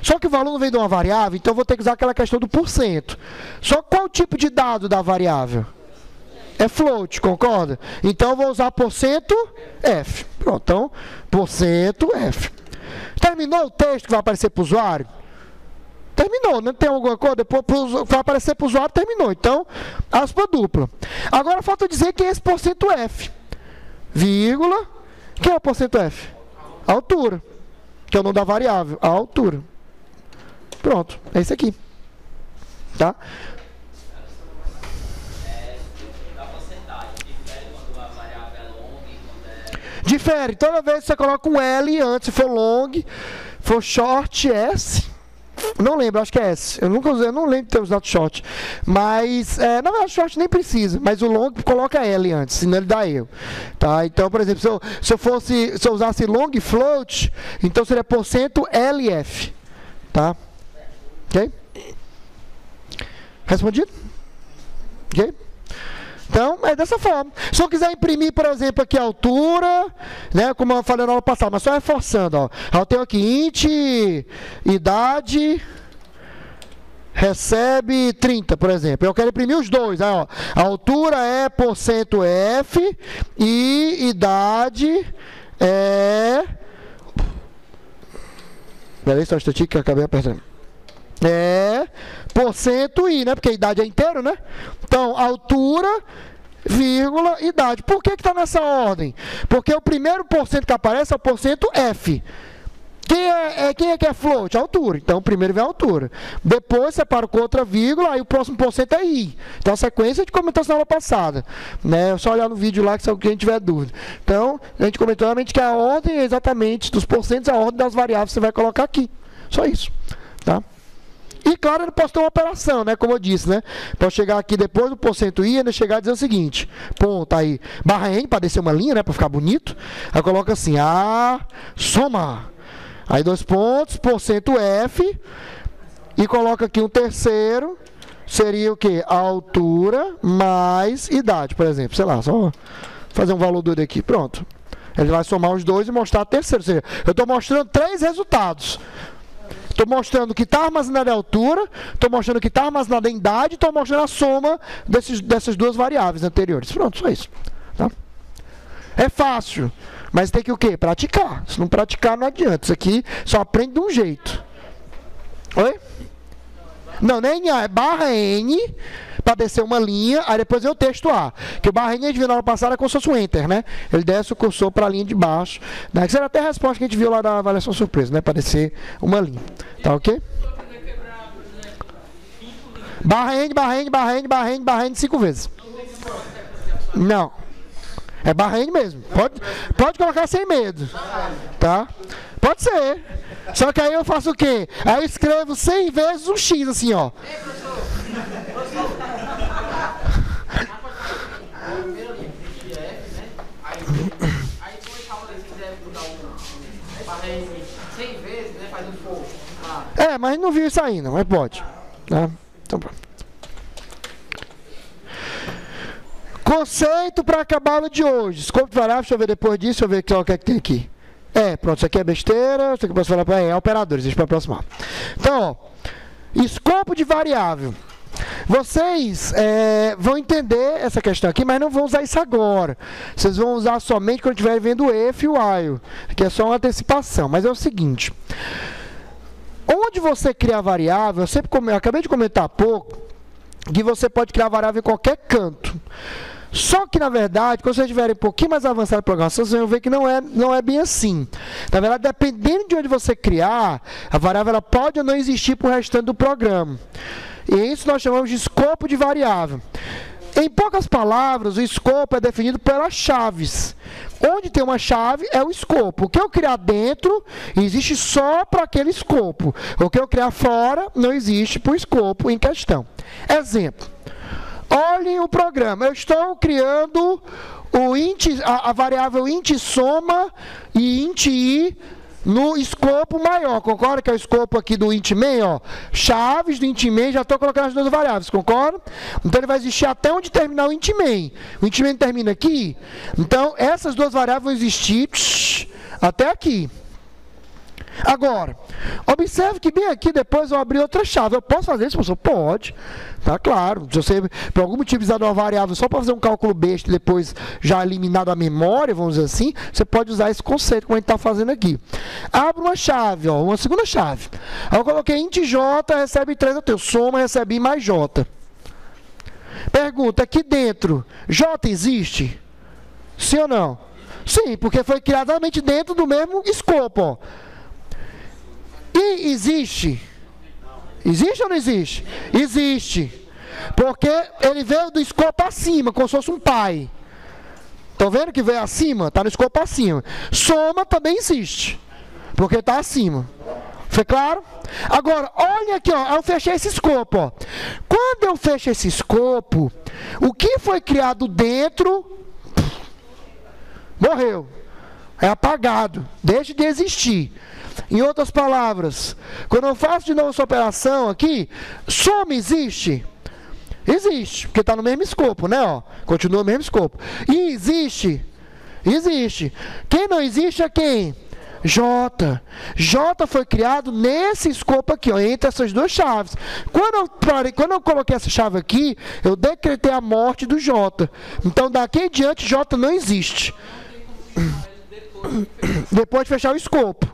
só que o valor não vem de uma variável, então eu vou ter que usar aquela questão do %. Só qual o tipo de dado da variável? É float, concorda? Então eu vou usar %f. Pronto, então, %f. Terminou o texto que vai aparecer para o usuário? Terminou, não tem alguma coisa? Depois vai aparecer para o usuário, terminou. Então, aspa dupla. Agora falta dizer que é esse %f. Vírgula. Que é o %f? A altura, que é o nome da variável, a altura. Pronto, é isso aqui. Tá? Da porcentagem, difere quando a variável é long e quando é... Difere, toda vez que você coloca um L antes, se for long, for short, S. Não lembro, acho que é S. Eu nunca usei, eu não lembro de ter usado short. Mas, na verdade, short nem precisa. Mas o long coloca L antes, senão ele dá erro. Tá? Então, por exemplo, se eu usasse long float, então seria %LF. Tá? Ok? Respondido? Ok? Então, é dessa forma. Se eu quiser imprimir, por exemplo, aqui a altura, né, como eu falei na aula passada, mas só reforçando, ó. Eu tenho aqui int, idade, recebe 30, por exemplo. Eu quero imprimir os dois. Aí, ó, a altura é %F e idade é... Peraí, só um instantinho que eu acabei apertando. É %I, né? Porque a idade é inteiro, né? Então, altura, vírgula, idade. Por que está nessa ordem? Porque o primeiro % que aparece é o %F. Quem é que é float? Altura. Então, primeiro vem a altura. Depois, separo com outra vírgula, aí o próximo % é I. Então, a sequência a gente comentou na aula passada. Né? É só olhar no vídeo lá, que se alguém tiver dúvida. Então, a gente comentou realmente que a ordem é exatamente dos porcentos, a ordem das variáveis que você vai colocar aqui. Só isso. Tá? E, claro, eu posso ter uma operação, né? Como eu disse, né? Posso chegar aqui depois do %I e ainda chegar a dizer o seguinte. Ponto, aí, barra N, para descer uma linha, né? Para ficar bonito. Aí coloca assim, soma. Aí 2 pontos, %F. E coloca aqui um terceiro. Seria o quê? A altura mais idade, por exemplo. Sei lá, só fazer um valor doido aqui. Pronto. Ele vai somar os dois e mostrar o terceiro. Ou seja, eu estou mostrando 3 resultados. Estou mostrando que está armazenada a altura, estou mostrando que está armazenada a idade, estou mostrando a soma dessas duas variáveis anteriores. Pronto, só isso. Tá? É fácil, mas tem que o quê? Praticar. Se não praticar, não adianta. Isso aqui só aprende de um jeito. Oi? Não, nem A, é barra N, para descer uma linha, aí depois vem o texto A. Que o barra N a gente viu na aula passada como se fosse um Enter, né? Ele desce o cursor para a linha de baixo. Né? Que será até a resposta que a gente viu lá da avaliação surpresa, né? Para descer uma linha. Tá ok? Barra N, barra N, barra N, barra N, barra N 5 vezes. Não. É barra N mesmo. Pode colocar sem medo. Tá? Pode ser. Só que aí eu faço o quê? Aí eu escrevo 100 vezes um X, assim, ó. É, mas não viu isso ainda, mas pode. Tá? Então, pronto. Conceito para acabar a aula de hoje. Escopo de variável, deixa eu ver depois disso, deixa eu ver o que é que tem aqui. Pronto, isso aqui é besteira, isso aqui eu posso falar para operadores, deixa para aproximar. Então, ó, escopo de variável. Vocês vão entender essa questão aqui, mas não vão usar isso agora. Vocês vão usar somente quando estiverem vendo o if e o while, que é só uma antecipação. Mas é o seguinte, onde você cria a variável, eu acabei de comentar há pouco, que você pode criar a variável em qualquer canto. Só que, na verdade, quando vocês estiverem um pouquinho mais avançado na programação, vocês vão ver que não é bem assim. Na verdade, dependendo de onde você criar, a variável ela pode ou não existir para o restante do programa. E isso nós chamamos de escopo de variável. Em poucas palavras, o escopo é definido pelas chaves. Onde tem uma chave é o escopo. O que eu criar dentro existe só para aquele escopo. O que eu criar fora não existe para o escopo em questão. Exemplo. Olhem o programa. Eu estou criando a variável int soma e int i no escopo maior, concorda? Que é o escopo aqui do int main, ó. Chaves do int main, já estou colocando as duas variáveis, concorda? Então ele vai existir até onde terminar o int main. O int main termina aqui, então essas duas variáveis vão existir até aqui. Agora, observe que bem aqui depois eu abri outra chave. Eu posso fazer isso, professor? Pode. Tá claro. Se você, por algum motivo, precisar de uma variável só para fazer um cálculo besta e depois já eliminar da memória, vamos dizer assim, você pode usar esse conceito como a gente está fazendo aqui. Abro uma chave, ó, uma segunda chave. Aí eu coloquei int j, recebe 3, eu tenho soma, recebe i mais j. Pergunta, aqui dentro, j existe? Sim ou não? Sim, porque foi criado realmente dentro do mesmo escopo, ó. I existe? Existe ou não existe? Existe. Porque ele veio do escopo acima, como se fosse um pai. Estão vendo que veio acima? Está no escopo acima. Soma também existe, porque está acima. Foi claro? Agora, olha aqui, ó, eu fechei esse escopo. Ó. Quando eu fecho esse escopo, o que foi criado dentro morreu. É apagado. Deixa de existir. Em outras palavras, quando eu faço de novo essa operação aqui, soma existe? Existe, porque está no mesmo escopo, né? Ó, continua no mesmo escopo. E existe? Existe. Quem não existe é quem? J. J foi criado nesse escopo aqui, ó, entre essas duas chaves. Quando eu coloquei essa chave aqui, eu decretei a morte do J. Então, daqui em diante, J não existe. Depois de fechar o escopo.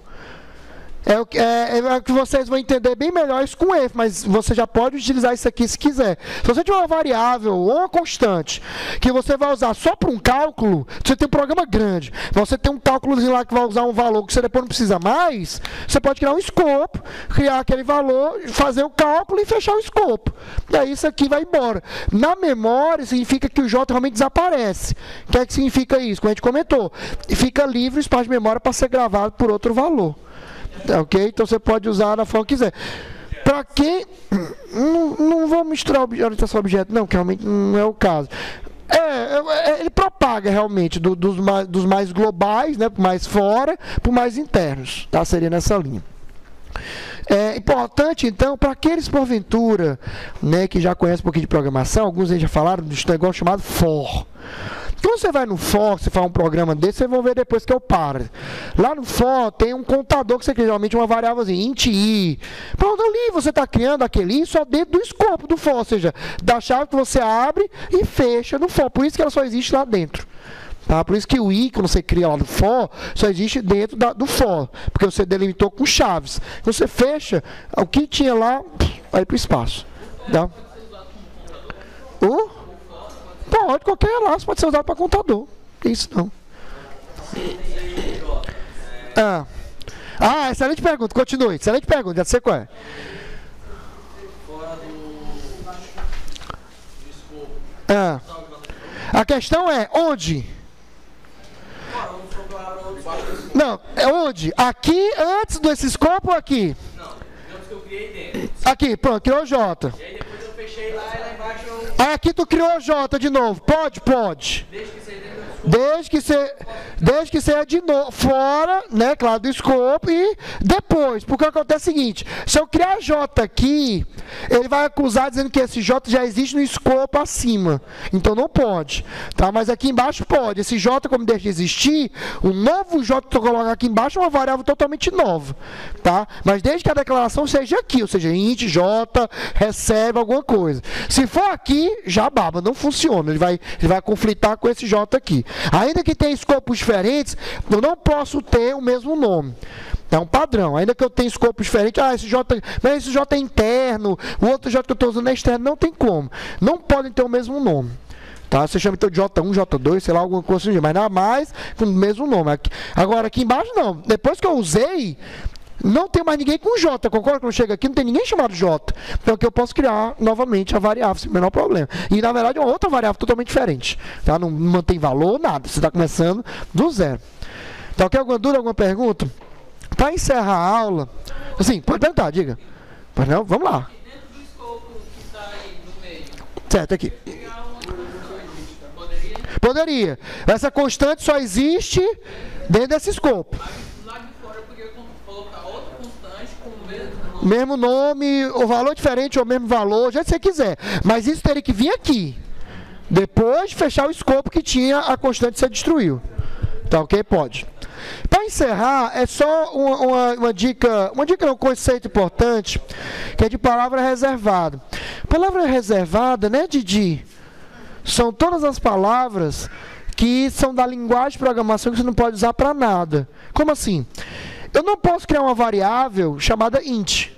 É o que vocês vão entender bem melhor isso com F, mas você já pode utilizar isso aqui se quiser. Se você tiver uma variável ou uma constante que você vai usar só para um cálculo, você tem um programa grande, você tem um cálculozinho lá que vai usar um valor que você depois não precisa mais, você pode criar um escopo, criar aquele valor, fazer o cálculo e fechar o escopo. E aí isso aqui vai embora. Na memória significa que o J realmente desaparece. O que é que significa isso? Como a gente comentou, fica livre o espaço de memória para ser gravado por outro valor. Ok? Então você pode usar da forma que quiser. Para quem... Não vou misturar orientação a objeto, não, que realmente não é o caso. Ele propaga realmente dos mais globais, né, mais fora, para mais internos. Tá? Seria nessa linha. É importante, então, para aqueles, porventura, né, que já conhecem um pouquinho de programação, alguns aí já falaram de um negócio chamado for. Quando você vai no for, você faz um programa desse, vocês vão ver depois que eu paro. Lá no for tem um contador que você cria, geralmente uma variávelzinha, int i. Pronto, ali você está criando aquele i só dentro do escopo do for, ou seja, da chave que você abre e fecha no for. Por isso que ela só existe lá dentro. Tá? Por isso que o i, quando você cria lá no for, só existe dentro do for, porque você delimitou com chaves. Quando você fecha, o que tinha lá, vai para o espaço. Tá? Pode, qualquer laço pode ser usado para contador. Isso não. Excelente pergunta. Continue. Excelente pergunta. Já sei qual é. A questão é onde? Não, é onde? Aqui, antes desse escopo ou aqui? Não, digamos que eu criei dentro. Aqui, pronto, criou J. E aí depois eu fechei lá e lá embaixo eu... Aí aqui tu criou J de novo. Pode? Pode. Desde que seja de novo, fora, né, claro, do escopo e depois. Porque acontece o seguinte, se eu criar J aqui, ele vai acusar dizendo que esse J já existe no escopo acima. Então não pode. Tá? Mas aqui embaixo pode. Esse J, como deixa de existir, o novo J que eu colocar aqui embaixo é uma variável totalmente nova. Tá? Mas desde que a declaração seja aqui, ou seja, int J recebe alguma coisa. Se for aqui, já baba, não funciona. Ele vai conflitar com esse J aqui. Ainda que tenha escopos diferentes, eu não posso ter o mesmo nome. É um padrão. Ainda que eu tenha escopos diferentes, mas esse J é interno, o outro J que eu estou usando é externo, não tem como. Não podem ter o mesmo nome. Tá? Você chama então de J1, J2, sei lá, alguma coisa assim, mas nada mais com o mesmo nome. Agora aqui embaixo não. Depois que eu usei, não tem mais ninguém com J, concorda? Quando chega aqui, não tem ninguém chamado J. Então aqui eu posso criar novamente a variável, sem o menor problema. E na verdade é uma outra variável totalmente diferente. Tá? Não mantém valor, nada. Você está começando do zero. Então, quer alguma dúvida, alguma pergunta? Para encerrar a aula, assim, pode perguntar, diga. Mas não, vamos lá. Dentro do escopo que está aí no meio. Certo, aqui. Poderia. Essa constante só existe dentro desse escopo. Mesmo nome, o valor diferente ou o mesmo valor, já que você quiser. Mas isso teria que vir aqui. Depois de fechar o escopo que tinha a constante que você destruiu. Tá ok? Pode. Para encerrar, é só uma dica, um conceito importante, que é de palavra reservada. Palavra reservada, né, Didi? São todas as palavras que são da linguagem de programação que você não pode usar para nada. Como assim? Eu não posso criar uma variável chamada int.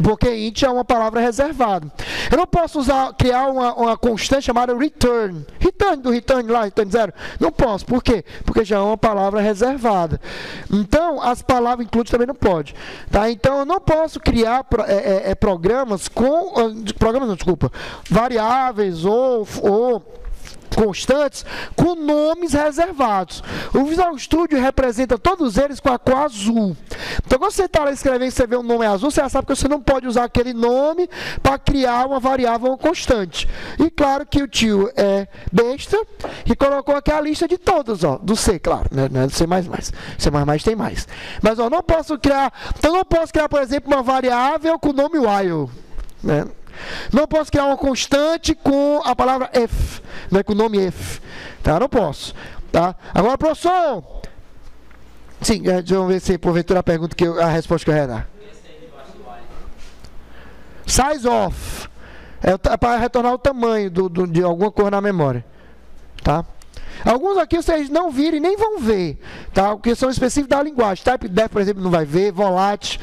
Porque int é uma palavra reservada. Eu não posso criar uma constante chamada return. Return lá, return 0. Não posso. Por quê? Porque já é uma palavra reservada. Então, as palavras includes também não pode. Tá? Então, eu não posso criar programas com... variáveis ou constantes com nomes reservados. O Visual Studio representa todos eles com a cor azul. Então, quando você está lá escrevendo e você vê um nome azul, você já sabe que você não pode usar aquele nome para criar uma variável ou constante. E claro que o tio é besta e colocou aqui a lista de todos, ó, do C, claro, né? Não é do C++. C++ tem mais. Mas, ó, não posso criar, por exemplo, uma variável com o nome while, né? Não posso criar uma constante com a palavra if, né, com o nome if. Tá? Não posso. Tá? Agora, professor... Sim, deixa eu ver se porventura a resposta que eu ia dar. Size of. É para retornar o tamanho de alguma cor na memória. Tá? Alguns aqui vocês não viram e nem vão ver, tá? Porque são específicos da linguagem. Type def, por exemplo, não vai ver, volátil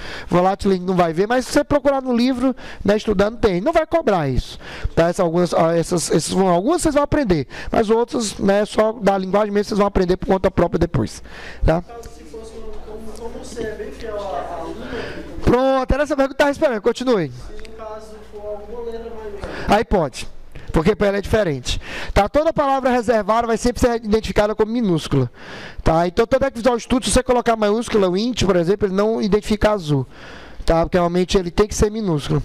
não vai ver, mas se você procurar no livro, né, estudando, tem. Não vai cobrar isso. Tá? Algumas vocês vão aprender, mas outras, né, só da linguagem mesmo, vocês vão aprender por conta própria depois. Tá? Se fosse como você é bem fiel à aluna... Pronto, era essa pergunta que eu estava esperando. Continue. Se no caso for alguma letra maiúscula... Aí pode. Porque para ela é diferente. Tá? Toda palavra reservada vai sempre ser identificada como minúscula. Tá? Então, todo Visual Studio, se você colocar maiúscula, o int, por exemplo, ele não identifica azul. Tá? Porque realmente ele tem que ser minúsculo.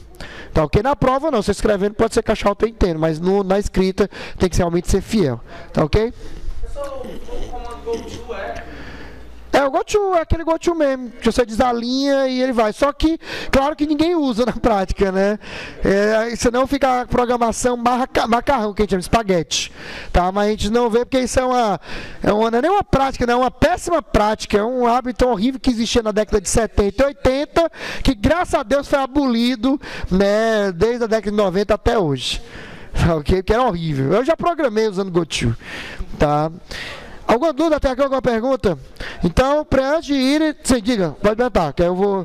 Tá? Ok? Na prova não, você escrevendo pode ser caixa alta, eu entendo, mas na escrita tem que realmente ser fiel. Tá ok? O comando go-to é o GoTo, é aquele GoTo mesmo, que você diz a linha e ele vai. Só que, claro que ninguém usa na prática, né? Senão fica a programação macarrão, que a gente chama de espaguete. Tá? Mas a gente não vê porque isso não é nem uma prática, não, é uma péssima prática. É um hábito horrível que existia na década de 70 e 80, que graças a Deus foi abolido, né, desde a década de 90 até hoje. Ok? Que era horrível. Eu já programei usando GoTo. Tá? Alguma dúvida até aqui? Alguma pergunta? Então, antes de ir, sim, diga, pode perguntar, que aí eu vou...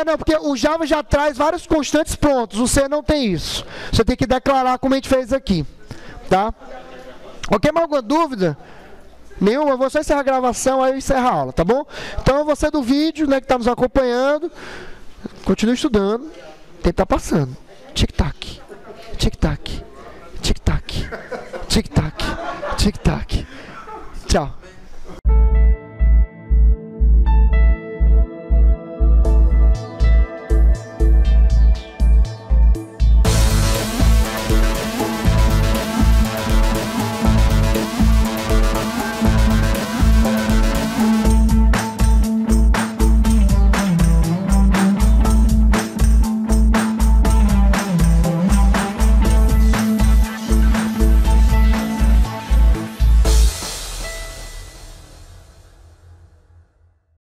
Não, porque o Java já traz vários constantes prontos, o C não tem isso. Você tem que declarar como a gente fez aqui. Tá? Ok, mais alguma dúvida? Nenhuma? Eu vou só encerrar a gravação, aí eu encerro a aula, tá bom? Então, você do vídeo, né, que está nos acompanhando, continue estudando, tem que estar passando. Tic-tac, tic-tac, tic-tac, tic-tac, tic-tac.